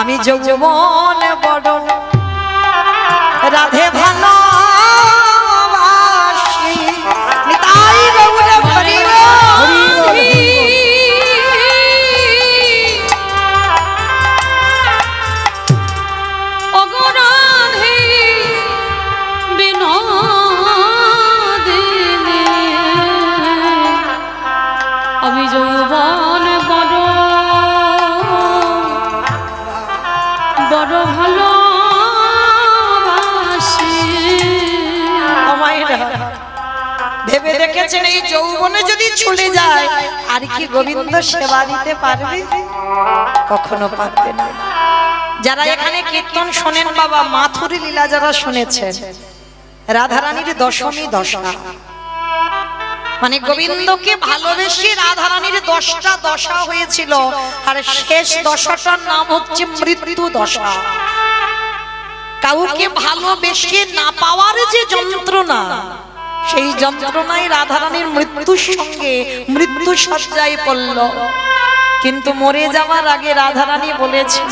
Speaker 1: আমি যৌবন বড়, রাধে ভালো দেখেছেন এই যৌবনে যদি চলে যায় আর কি গোবিন্দ সেবা দিতে পারবে? কখনো পারবে না। যারা এখানে কীর্তন শোনেন বাবা, মাথুরী লীলা যারা শুনেছেন, রাধারানীর দশমী দশা, মানে গোবিন্দকে ভালোবেসে রাধারানীর 10টা দশা হয়েছিল, আর শেষ দশাটার নাম হচ্ছে মৃত্যু দশা। কাউকে ভালোবেসে না পাওয়ার যে যন্ত্রণা, সেই যন্ত্রণায় রাধারানীর মৃত্যুর সঙ্গে মৃত্যু শয্যায় পড়ল। কিন্তু মরে যাওয়ার আগে রাধারানী বলেছিল,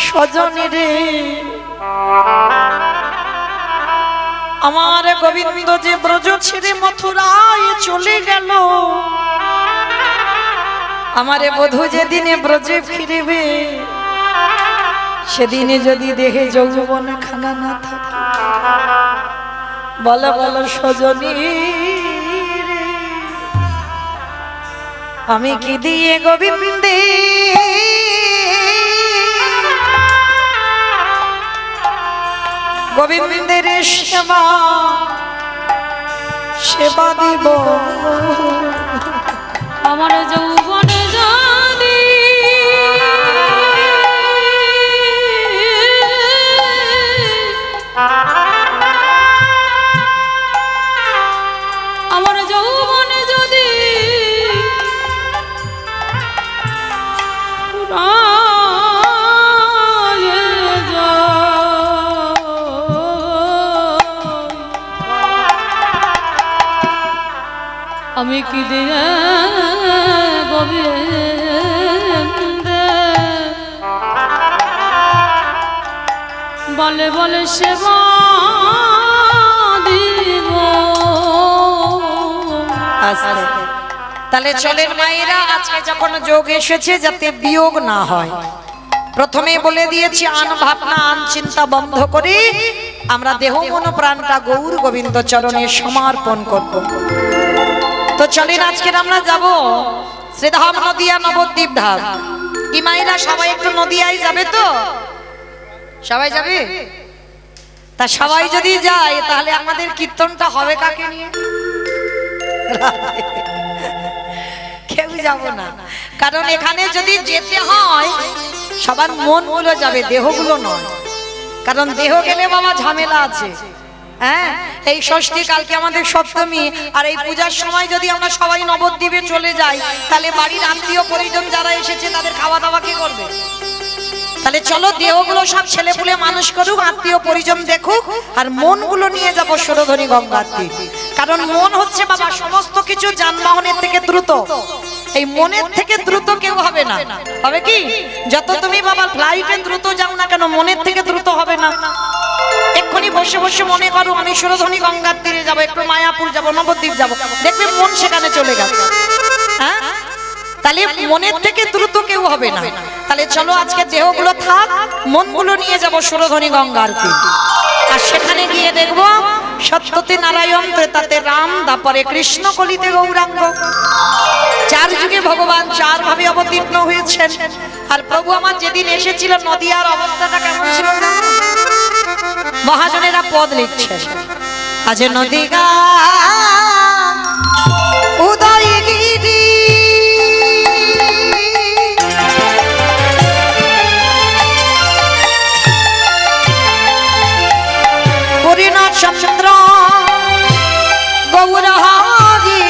Speaker 1: স্বজনে রে আমার গোবিন্দ যে ব্রজ ছেড়ে মথুরায় চলে গেল, আমারে বধূ যেদিনে ব্রজে ফিরবে, সেদিনে যদি দেহে যৌবন খানা না থাকে, বলো বলো সজনী আমি কি দিয়ে গোবিন্দে গোবিন্দের সেবা সেবা দিব?
Speaker 2: আমার যৌবনে জানি আমার যৌবনে যদি আমি কি দিয়ে গোবিন্দে বলে বলে সেবা দিব।
Speaker 1: তাহলে চলেন মায়েরা, আজকে যখন যোগ এসেছে যাতে বিয়োগ না হয়, প্রথমে বলে দিয়েছি আন ভাবনা আন চিন্তা বন্ধ করে আমরা দেহ মন প্রাণটা গৌর গোবিন্দ চরণে সমর্পণ করব। তো চলেন আজকে আমরা যাব শ্রীধাম নদিয়া নবদ্বীপ ধাম। কি মায়েরা সবাই একটু নদিয়ায় যাবে? তো সবাই যাবে? তা সবাই যদি যায় তাহলে আমাদের কীর্তনটা হবে কাকে নিয়ে? কেউ যাব না, কারণ এখানে যদি যেতে হয় সবার মনগুলো যাবে, দেহগুলো নয়। কারণ দেহ গেলে বাবা ঝামেলা আছে। হ্যাঁ, এই ষষ্ঠী, কালকে আমাদের সপ্তমী, আর এই পূজার সময় যদি আমরা সবাই নবদ্বীপে চলে যাই তাহলে বাড়ির আত্মীয় পরিজন যারা এসেছে তাদের খাওয়া দাওয়া কি করবে? তাহলে চলো দেহগুলো সব ছেলেপুলে মানুষ করুক, আত্মীয় পরিজন দেখুক, আর মনগুলো নিয়ে যাবো সুরধনী গঙ্গার তীর। কারণ মন হচ্ছে বাবা সমস্ত কিছু যানবাহনের থেকে দ্রুত। এই মনের থেকে দ্রুত কেউ হবে না। হবে কি? যত তুমি বাবা ফ্লাইটে দ্রুত যাও না কেন, মনের থেকে দ্রুত হবে না। এক্ষুনি বসে বসে মনে করো আমি সুরধনী গঙ্গার তীরে যাবো, একটু মায়াপুর যাবো, নবদ্বীপ যাবো, দেখবে মন সেখানে চলে গেছে। হ্যাঁ, তাহলে মনের থেকে দ্রুত কেউ হবে না। তাহলে চলো আজকে দেহগুলো থাক, মনগুলো নিয়ে যাব সুরধনী গঙ্গার তীরে। আর সেখানে গিয়ে দেখবো সত্যতে নারায়ণ, ত্রেতাতে রাম, তারপরে কৃষ্ণ, কলিতে গৌরাঙ্গ। চার যুগে ভগবান চার ভাবে অবতীর্ণ হয়েছেন। আর প্রভু আমার যেদিন এসেছিল নদিয়ার অবস্থাটা কেমন ছিল? মহাজনেরা পদ লিখছেন, আজ নদীগা উদয়গিরি চন্দ্র গৌরহারি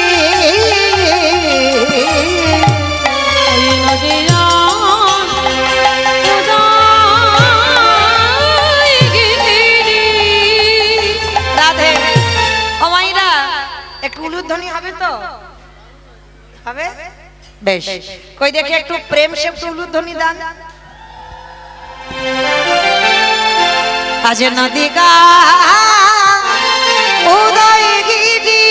Speaker 1: রাধে। ও মাইরা একটু উলুধ্বনি হবে তো? হবে বেশ। কই দেখে একটু প্রেম সে একটু উলুধ্বনি দান। আজ নদীগা উদয়গিরি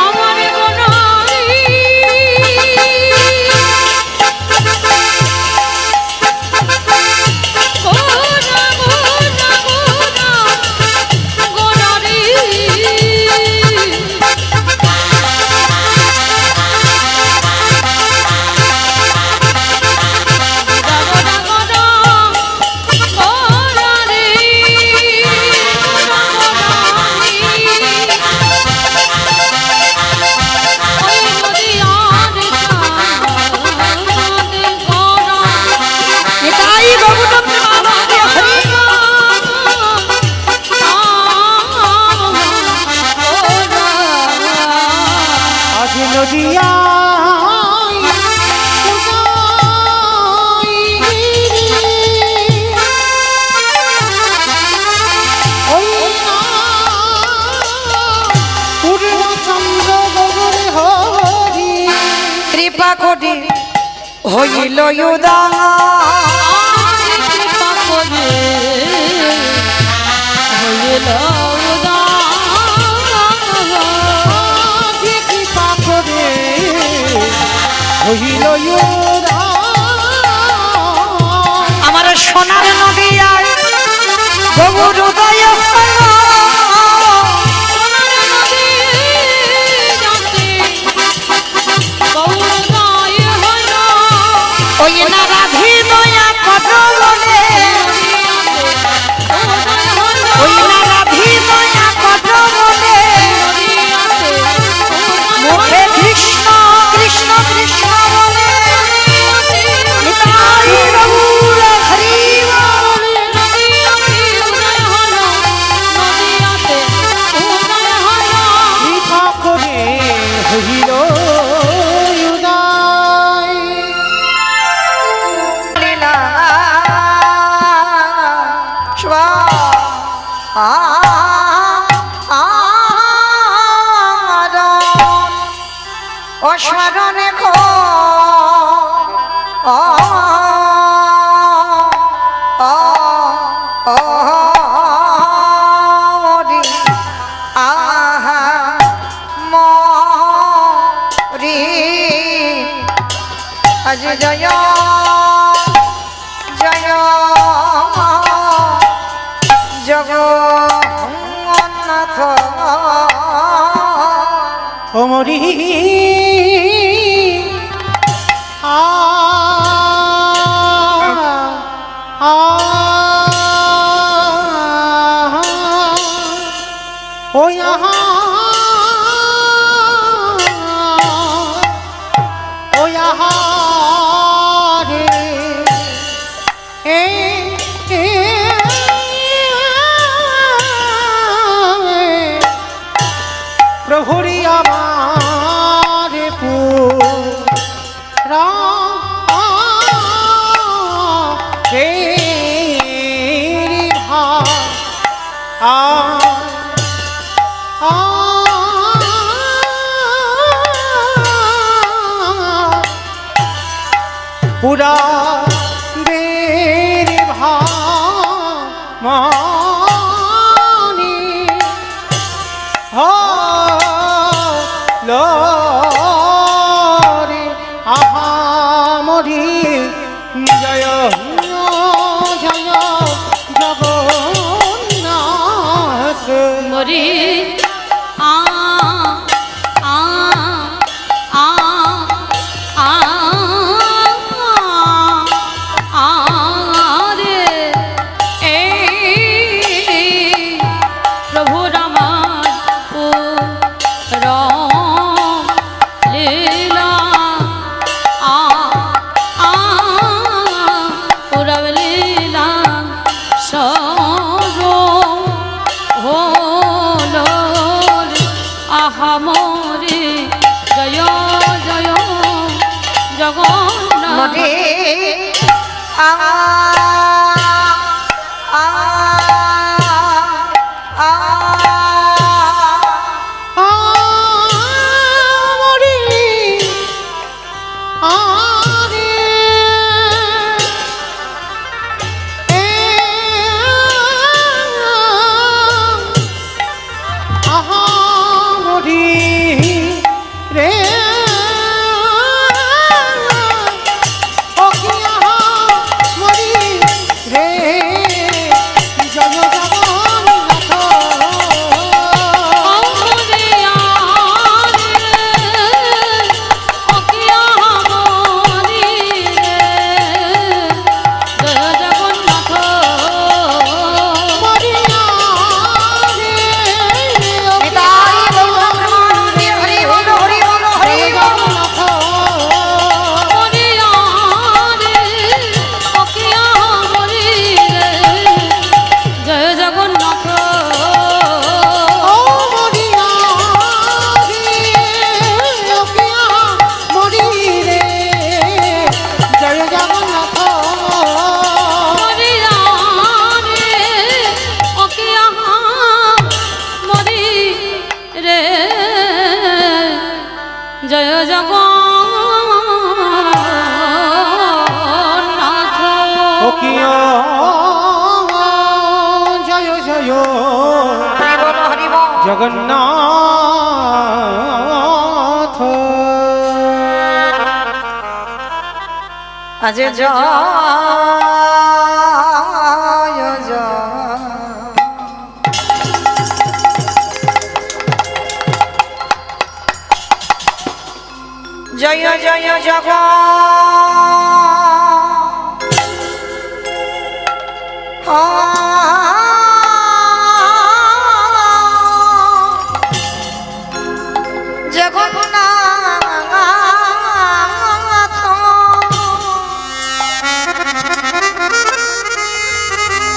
Speaker 2: আমার গোনারি গোনা গোনা গোনা গোনারি
Speaker 1: কৃপা কোটি হইল উদার
Speaker 2: কৃপা করে হইল
Speaker 3: কৃপা করে হইল
Speaker 1: আমার সোনার নদিয়ায় গৌর উদয় ওই না রাধি দয়া কত বলে, ওই না রাধি দয়া কত বলে, মুখে কৃষ্ণ কৃষ্ণ কৃষ্ণ বলে, নিতাই গৌর হরি বল।
Speaker 3: কৃপা করে হইল
Speaker 1: অস্মরণে আজ জয় জয় জগন্নাথ
Speaker 3: অমরি ও यहाँ ओ यहाँ रे প্রভুরি আমার পুরা বের ভামানি হলো রে আহামরি জয় জয় জগন্নাথ
Speaker 2: মরি আ আ আ আ আরে এই প্রভু রামার রাম লীলা আ আ পুরব লীলা সরো হলো আহামরি জয় জয় জগন্নাথ
Speaker 1: মনে আ আ আ
Speaker 3: আমরি আরে এ আহামরি রে ও কি আহামরি রে জয় জগন্নাথ
Speaker 2: অমরে আরে অকিয়া মরি রে জয় জগন্নাথ
Speaker 1: নিতাই গৌর প্রেমানন্দে হরি বল হরি বল হরি বল
Speaker 2: মরি আরে অকিয়া মরি রে জয় জগন্নাথ মরিয়া রে অকিয়া মরি রে জয় জগন্নাথ
Speaker 3: জয় জয়
Speaker 1: হরি বল হরি বল
Speaker 3: জগন্নাথ
Speaker 1: আজ জয় জয় জয় জগ জগন্নাথ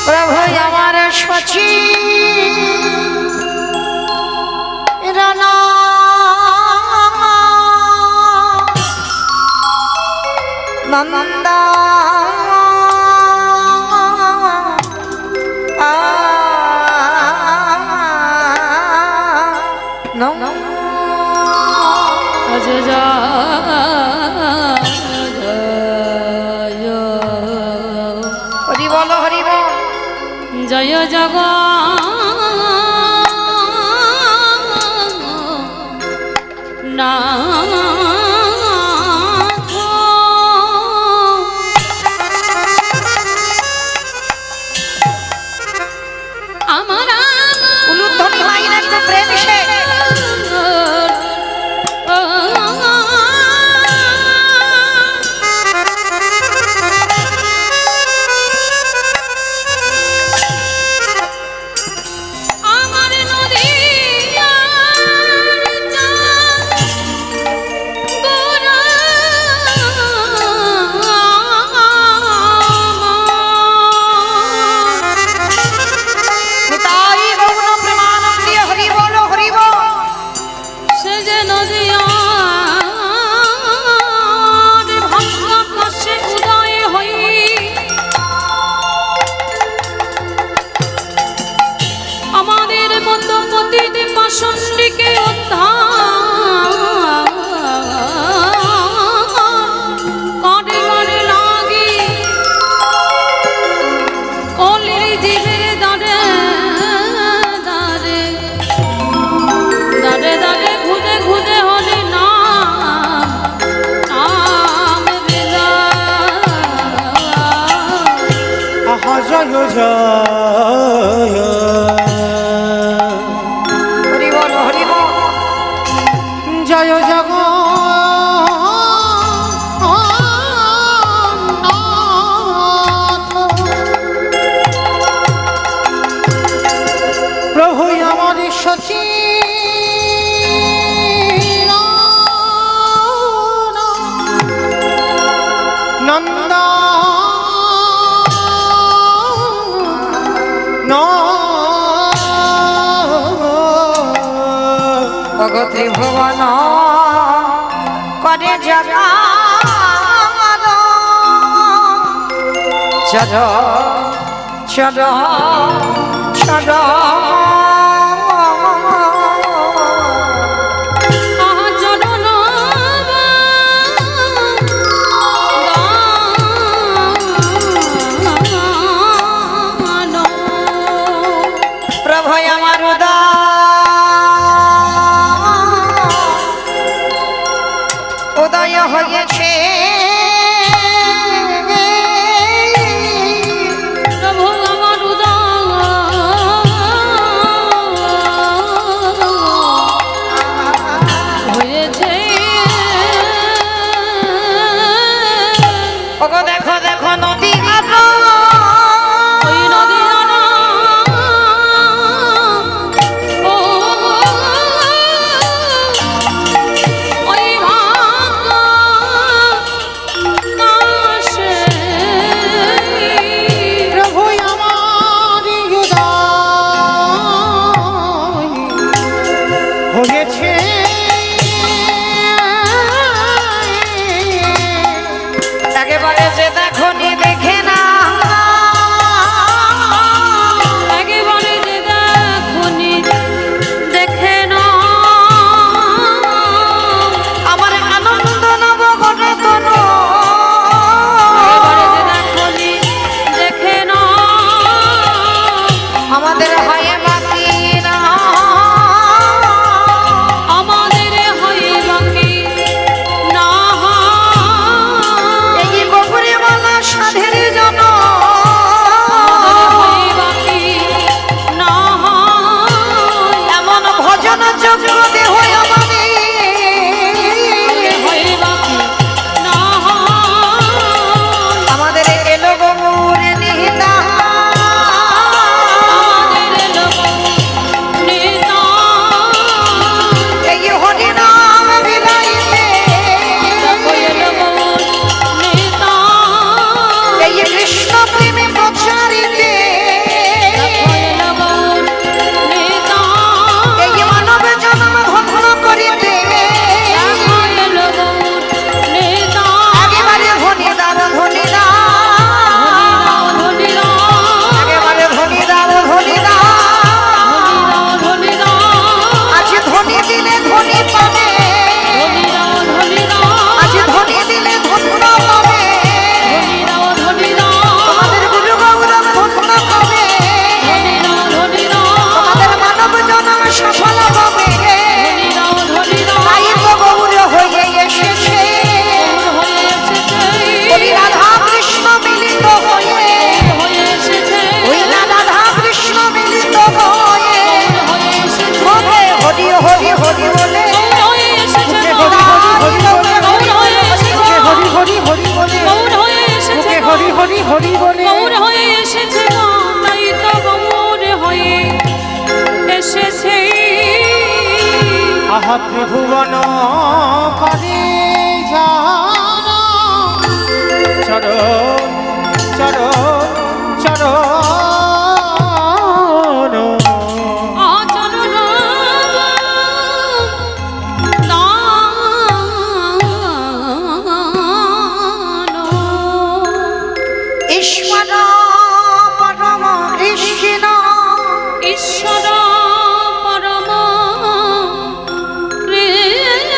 Speaker 1: প্রভু আমার সচি রানা নন্দা
Speaker 2: আজ
Speaker 1: হরি বল হরি বল
Speaker 2: জয় জগন্নাথ আমার
Speaker 1: উলুধ্বনি মাইন একটু প্রেম সে
Speaker 3: জয়
Speaker 1: হরি বল হরি বল।
Speaker 3: জয় জগ প্রভু আমার সচি নন্দা
Speaker 1: ত্রিভুবন করে জগা চর চর চর প্রভু আমার উদয় হয়েছে
Speaker 2: প্রভু আমার হয়েছে
Speaker 1: ওগো দেখো দেখো নদী
Speaker 2: ওই নদী
Speaker 1: একেবারে যে দেখো নি দেখে না
Speaker 2: একেবারে যে দেখুনি দেখে না
Speaker 1: আমার আনন্দ নব গণতন
Speaker 2: একেবারে যে দেখুনি দেখে না
Speaker 1: আমাদের হয় বাকি না
Speaker 2: আমাদের হয় বাকি না
Speaker 1: এই বকুড়ে মালা সাধের জন
Speaker 2: হয় বাকি না
Speaker 1: এমন ভজন যোগ্য দেহ আমাদের
Speaker 2: হয় বাকি না
Speaker 1: আমাদের এলো গৌরে নিহিতা
Speaker 2: আমাদের লোক নেতা
Speaker 1: এই হরি নাম বিলাইতে এই কৃষ্ণ প্রেমে প্রচারিতে এই মানব জন্ম ধন্য করিতে একেবারে ধনী দাও ধনী দাও একেবারে ধনী দাও ধনী দাও আজ ধনী দিলে ধনী পাবে আজ ধনী দিলে ধন্য পাবে তোমাদের গুরু গৌরব ধন্য পাবে তোমাদের মানব জন্ম সফল হবে তাই তো গৌর হয়ে এসেছে ওই রাধা কৃষ্ণ মিলিত হয়ে ওই রাধা কৃষ্ণ মিলিত হয়ে হবে হরি হরি হরি বলে
Speaker 3: হরি হরি হরি বলে হরি হরি হরি বলে আহা ত্রিভুবন করে যারা চরণ চরণ চরণ
Speaker 1: ঈশ্বর পরম কৃষ্ণ
Speaker 2: ঈশ্বর পরম কৃষ্ণ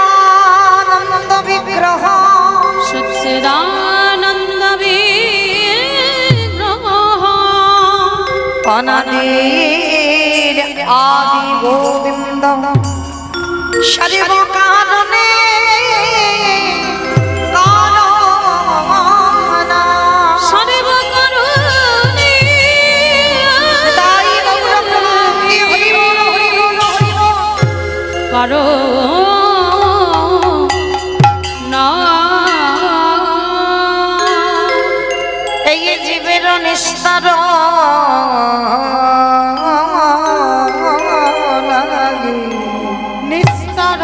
Speaker 1: সচ্চিদানন্দ বিগ্রহ
Speaker 2: সচ্চিদানন্দ বিগ্রহ
Speaker 1: অনাদির আদি গোবিন্দ সর্ব কারণে
Speaker 2: কারো না
Speaker 1: এই জীবের নিস্তার
Speaker 3: নিস্তার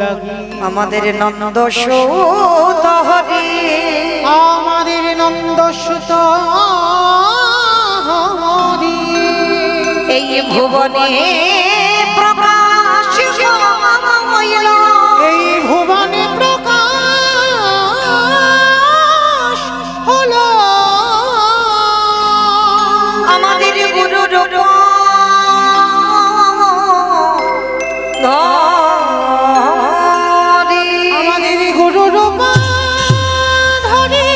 Speaker 3: লাগি
Speaker 1: আমাদের নন্দ সুত হরি
Speaker 3: আমাদের নন্দ সুত হরি
Speaker 1: এই ভুবনে প্রকাশ হইল
Speaker 3: এই ভুবনে প্রকাশ হলো
Speaker 1: আমাদের গুরু রূপ
Speaker 3: আমাদের গুরু রূপ ধরে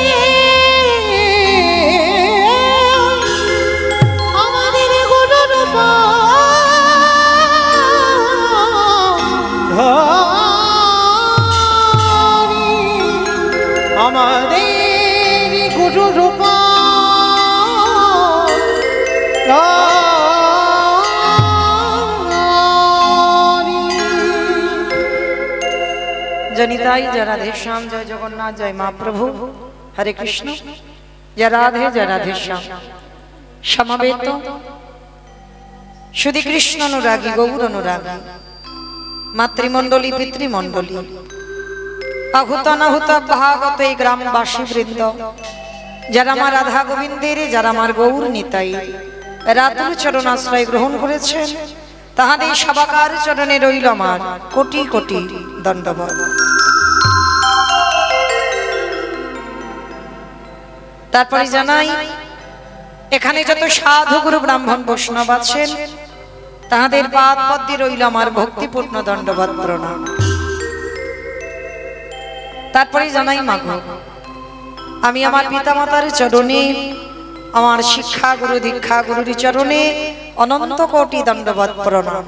Speaker 3: আমাদের গুরু রূপ আমাদের গুরু রূপ
Speaker 1: জনিতাই জয় রাধে শ্যাম জয় জগন্নাথ জয় মা প্রভু হরে কৃষ্ণ জয় রাধে শ্যাম সমাবেত শুধু কৃষ্ণ অনুরাগী গৌর অনুরাগী মাতৃমণ্ডলী পিতৃমণ্ডলী আহুত অনাহুত ভাগত এই গ্রামবাসী বৃন্দ যারা আমার রাধা গোবিন্দের যারা আমার গৌর নিতাই রাতুল চরণ আশ্রয় গ্রহণ করেছেন তাহাদের সবাকার চরণে রইল আমার কোটি কোটি দণ্ডবত। তারপরে জানাই এখানে যত সাধু গুরু ব্রাহ্মণ বৈষ্ণব আছেন তাহাদের পাদ পদ্মে রইল আমার ভক্তিপূর্ণ দণ্ডবত প্রণাম। তারপরে জানাই মাগো আমি আমার পিতামাতার চরণে আমার শিক্ষা গুরু দীক্ষা গুরুর চরণে অনন্ত কোটি দণ্ডবত প্রণাম।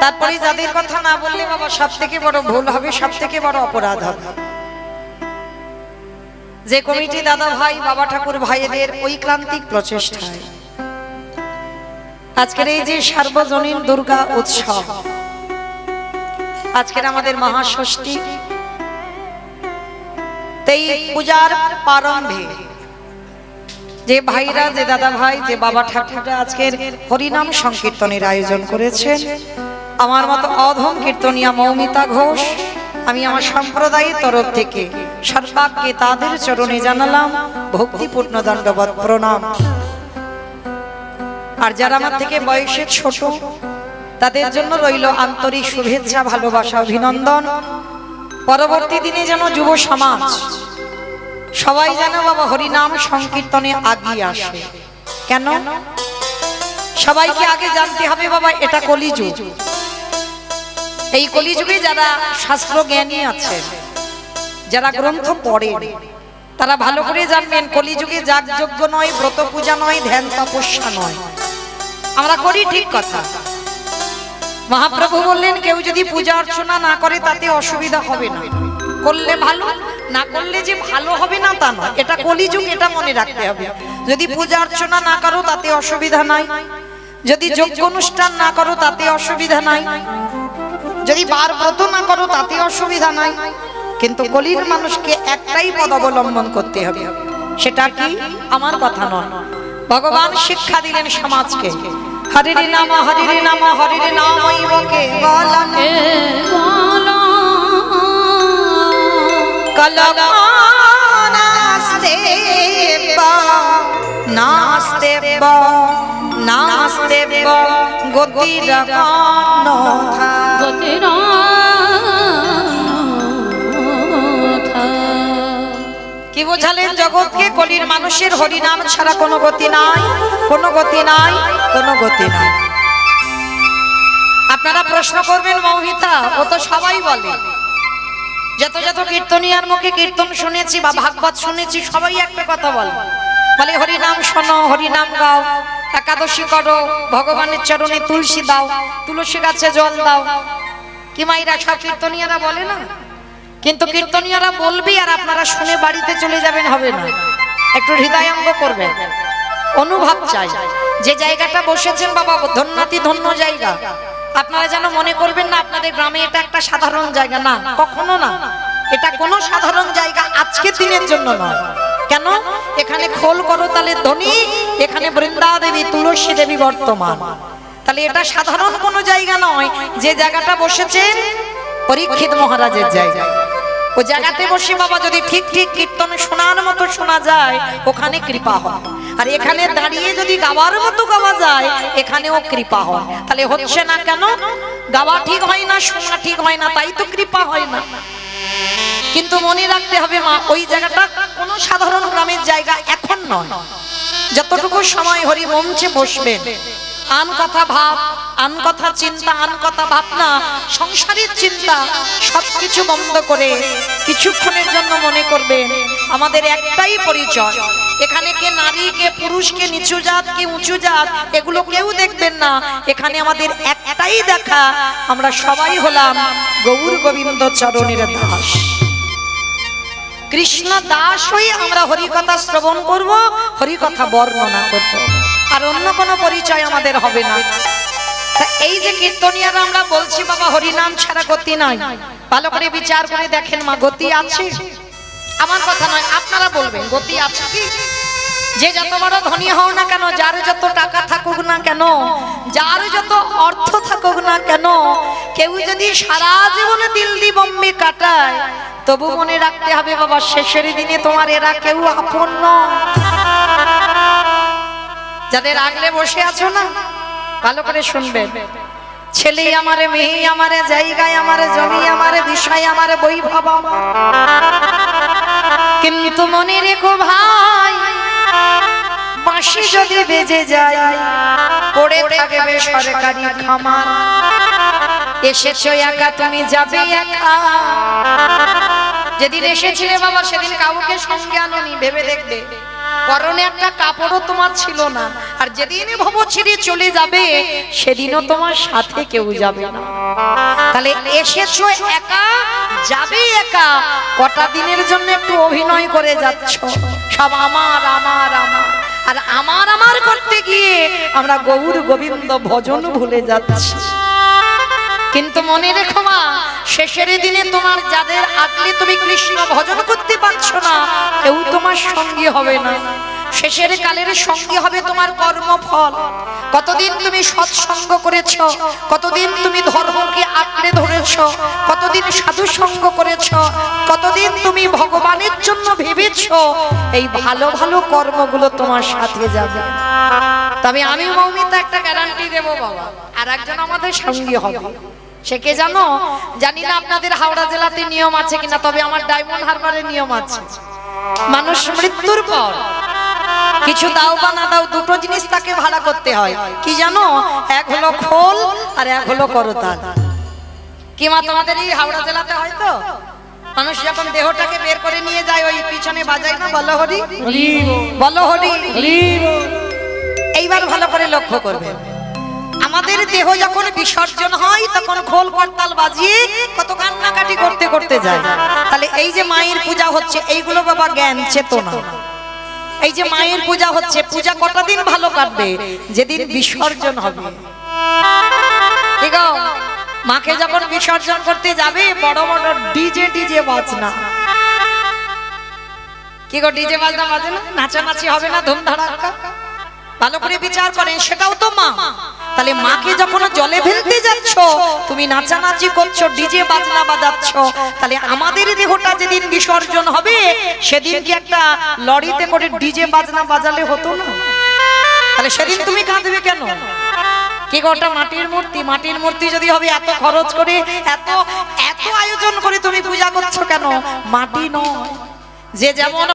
Speaker 1: তারপরে যাদের কথা না বললে বাবা সব থেকে বড় ভুল হবে, সব থেকে বড় অপরাধ হবে। যে কমিটি দাদা ভাই বাবা ঠাকুর ভাইদের ঐক্রান্তিক প্রচেষ্টায় আজকের এই যে সার্বজনীন দুর্গা উৎসব, আজকের আমাদের মহাষষ্ঠী, এই পূজার প্রারম্ভে যে ভাইরা যে দাদা ভাই যে বাবা ঠাকুররা আজকের হরিনাম সংকীর্তনের আয়োজন করেছেন, আমার মতো অধম কীর্তনিয়া মৌমিতা ঘোষ, আমি আমার সম্প্রদায়ের তরফ থেকে সর্বাগ্যে তাদের চরণে জানালাম ভক্তিপূর্ণ দণ্ডবত প্রণাম। আর যারা আমার থেকে বয়সে ছোট তাদের জন্য রইল আন্তরিক শুভেচ্ছা ভালোবাসা অভিনন্দন। পরবর্তী দিনে যেন যুব সমাজ সবাই যেন বাবা হরিনাম সংকীর্তনে আগিয়ে আসে। কেন? সবাইকে আগে জানতে হবে বাবা এটা কলিযুগ। এই কলিযুগে যারা শাস্ত্র জ্ঞানী আছেন, যারা গ্রন্থ পড়েন, তারা ভালো করে জানবেন কলিযুগে যাগযজ্ঞ নয়, ব্রত পূজা নয়, ধ্যান তপস্যা নয়। আমরা করি ঠিক কথা, মহাপ্রভু বললেন কেউ যদি পূজা অর্চনা না করে তাতে অসুবিধা হবে না, করলে ভালো, না করলে যে ভালো হবে না তা নয়। এটা কলিযুগ, এটা মনে রাখতে হবে। যদি পূজা অর্চনা না করো তাতে অসুবিধা নাই, যদি যজ্ঞ অনুষ্ঠান না করো তাতে অসুবিধা নাই, যদি বার ব্রত না করো তাতে অসুবিধা নাই, কিন্তু কলির মানুষকে একটাই পদ অবলম্বন করতে হবে। সেটা কি? আমার কথা নয়, ভগবান শিক্ষা দিলেন সমাজকে। হরির নাম হরির নাম হরির নামই কেবলম কলমানাস্তে নাস্তে নাস্তে গতির কান্নথা। কি বোঝালেন জগৎকে? কলির মানুষের হরিনাম ছাড়া কোনো গতি নাই, কোনো গতি নাই, কোনো গতি নাই। আপনারা প্রশ্ন করবেন মৌমিতা, ও তো সবাই বলে, যত যত কীর্তনিয়ার মুখে কীর্তন শুনেছি বা ভাগবত শুনেছি, সবাই একটা কথা বলে বলে হরিনাম শোনো, হরিনাম গাও, একাদশী করো, ভগবানের চরণে তুলসী দাও, তুলসী গাছে জল দাও। কি মাইরা সব কীর্তনীয়রা বলে না? কিন্তু কীর্তনীয়রা বলবি আর আপনারা শুনে বাড়িতে চলে যাবেন, হবে না। একটু হৃদয়ঙ্গ করবেন, অনুভব চাই। যে জায়গাটা বসেছেন বাবা ধন্যাতি ধন্য জায়গা। আপনারা যেন মনে করবেন না আপনাদের গ্রামে এটা একটা সাধারণ জায়গা, না, কখনো না। এটা কোনো সাধারণ জায়গা আজকের দিনের জন্য নয়। কেন? এখানে খোল করতালের ধ্বনি, এখানে বৃন্দা দেবী তুলসী দেবী বর্তমান। তাহলে এটা সাধারণ কোনো জায়গা নয়। যে জায়গাটা বসেছেন পরীক্ষিত মহারাজের জায়গা। ও জায়গাতে বসে বাবা যদি ঠিক ঠিক কীর্তন শোনার মতো শোনা যায়, ওখানে কৃপা হয়। আর এখানে দাঁড়িয়ে যদি গাওয়ার মতো গাওয়া যায়, এখানেও কৃপা হয়। তাহলে হচ্ছে না কেন? গাওয়া ঠিক হয় না, শোনা ঠিক হয় না, তাই তো কৃপা হয় না। কিন্তু মনে রাখতে হবে মা, ওই জায়গাটা কোনো সাধারণ গ্রামের জায়গা এখন নয়। যতটুকু সময় হরি মঞ্চে বসবেন, আন কথা ভাব, আন কথা চিন্তা, আন কথা ভাবনা, সংসারের চিন্তা সবকিছু বন্ধ করে কিছুক্ষণের জন্য মনে করবেন আমাদের একটাই পরিচয়। এখানে কে নারী, কে পুরুষ, কে নিচু জাত, কে উঁচু জাত, এগুলো কেউ দেখবেন না। এখানে আমাদের একটাই দেখা, আমরা সবাই হলাম গৌর গোবিন্দ চরণের দাস। কৃষ্ণ দাস হয়ে আমরা হরিকথা শ্রবণ করব, হরিকথা বর্ণনা করব, আর অন্য কোনো পরিচয় আমাদের হবে না। এই যে কীর্তনিয়ারা আমরা বলছি বাবা হরিনাম ছাড়া গতি নাই, ভালো করে বিচার করে দেখেন মা, গতি আছে? আমার কথা নয়, আপনারা বলবেন গতি আছে কি? যে যত বড় ধনী হও না কেন, যার যত টাকা থাকুক না কেন, যার যত অর্থ থাকুক না কেন, কেউ যদি সারা জীবনে দিল্লি বোম্বে কাটায়, তবু মনে রাখতে হবে বাবা শেষের দিনে তোমার এরা কেউ আপন নয়। যাদের আগলে বসে আছো না, ভালো করে শুনবেন। ছেলে আমারে, মেয়ে আমারে, জায়গায় আমারে, জমি আমারে, বিষয় আমারে, বৈভব আমার, কিন্তু মনে রেখো ভাই, বাঁশি যদি বেজে যায় পড়ে থাকবে সরকারি খামার। এসেছো একা, তুমি যাবে একা। যেদিন এসেছিলে বাবা সেদিন কাউকে সঙ্গে আনোনি, ভেবে দেখবে পরনে একটা কাপড়ও তোমার ছিল না। আর যেদিন ভব ছেড়ে চলে যাবে সেদিনও তোমার সাথে কেউ যাবে না। তাহলে এসেছো একা, যাবে একা। কটা দিনের জন্য একটু অভিনয় করে যাচ্ছ, সব আমার আমার আমার, আর আমার আমার করতে গিয়ে আমরা গৌর গোবিন্দ ভজন ভুলে যাচ্ছি। কিন্তু মনে রেখো মা, শেষের দিনে তোমার যাদের আগলে তুমি কৃষ্ণ ভজন করতে পারছো না, কেউ তোমার সঙ্গী হবে না। শেষের কালের সঙ্গী হবে তোমার কর্মফল। কতদিন তুমি সৎসঙ্গ করেছো, কতদিন তুমি ধর্মকে আঁকড়ে ধরেছো, কতদিন সাধু সঙ্গ করেছো, কতদিন তুমি ভগবানের জন্য ভেবেছো, এই ভালো ভালো কর্মগুলো তোমার সাথে যাবে। তবে আমি মৌমিতা একটা গ্যারান্টি দেবো বাবা, আর একজন আমাদের সঙ্গী হবে। সে কে জানো? জানি না আপনাদের হাওড়া জেলাতে নিয়ম আছে কিনা, তবে আমার ডায়মন্ড হারবারে নিয়ম আছে। মানুষ মৃত্যুর পর কিছু দাও বা না দাও, দুটো জিনিস তাকে ভাড়া করতে হয়। কি জানো? এক হলো খোল আর এক হলো করতাল। কি মা তোমাদের এই হাওড়া জেলাতে হয়তো মানুষ যখন দেহটাকে বের করে নিয়ে যায়, ওই পিছনে বাজায় না, বলো হরি বলো হরি। এইবার ভালো করে লক্ষ্য করবে, আমাদের দেহ যখন বিসর্জন হয় তখন খোল করতাল বাজিয়ে কত কান্নাকাটি করতে করতে যায়। তাহলে এই যে মায়ের পূজা হচ্ছে, এইগুলো বাবা জ্ঞান চেতনা। এই যে মায়ের পূজা হচ্ছে, পূজা কটা দিন ভালো কাটবে? যেদিন বিসর্জন হবে। ঠিক আছে, মাকে যখন বিসর্জন করতে যাবে বড় বড় ডিজে বাজনা। কি গো, ডিজে বাজনা বাজে না? নাচানাচি হবে না, ধুমধাড়াক্কা? ভালো করে বিচার করেন, সেটাও তো মা। তাহলে মাকে যখন জলে ফেলতে যাচ্ছ, তুমি নাচানাচি করছো, ডিজে বাজনা বাজাচ্ছ, তাহলে আমাদের দেহটা যেদিন বিসর্জন হবে সেদিন কি একটা লরিতে করে ডিজে বাজনা বাজালে হতো না? তাহলে সেদিন তুমি কাঁদবে কেন? কি গোটা মাটির মূর্তি, মাটির মূর্তি যদি হবে, এত খরচ করে এত এত আয়োজন করে তুমি পূজা করছো কেন? মাটি নয়, যে যেমন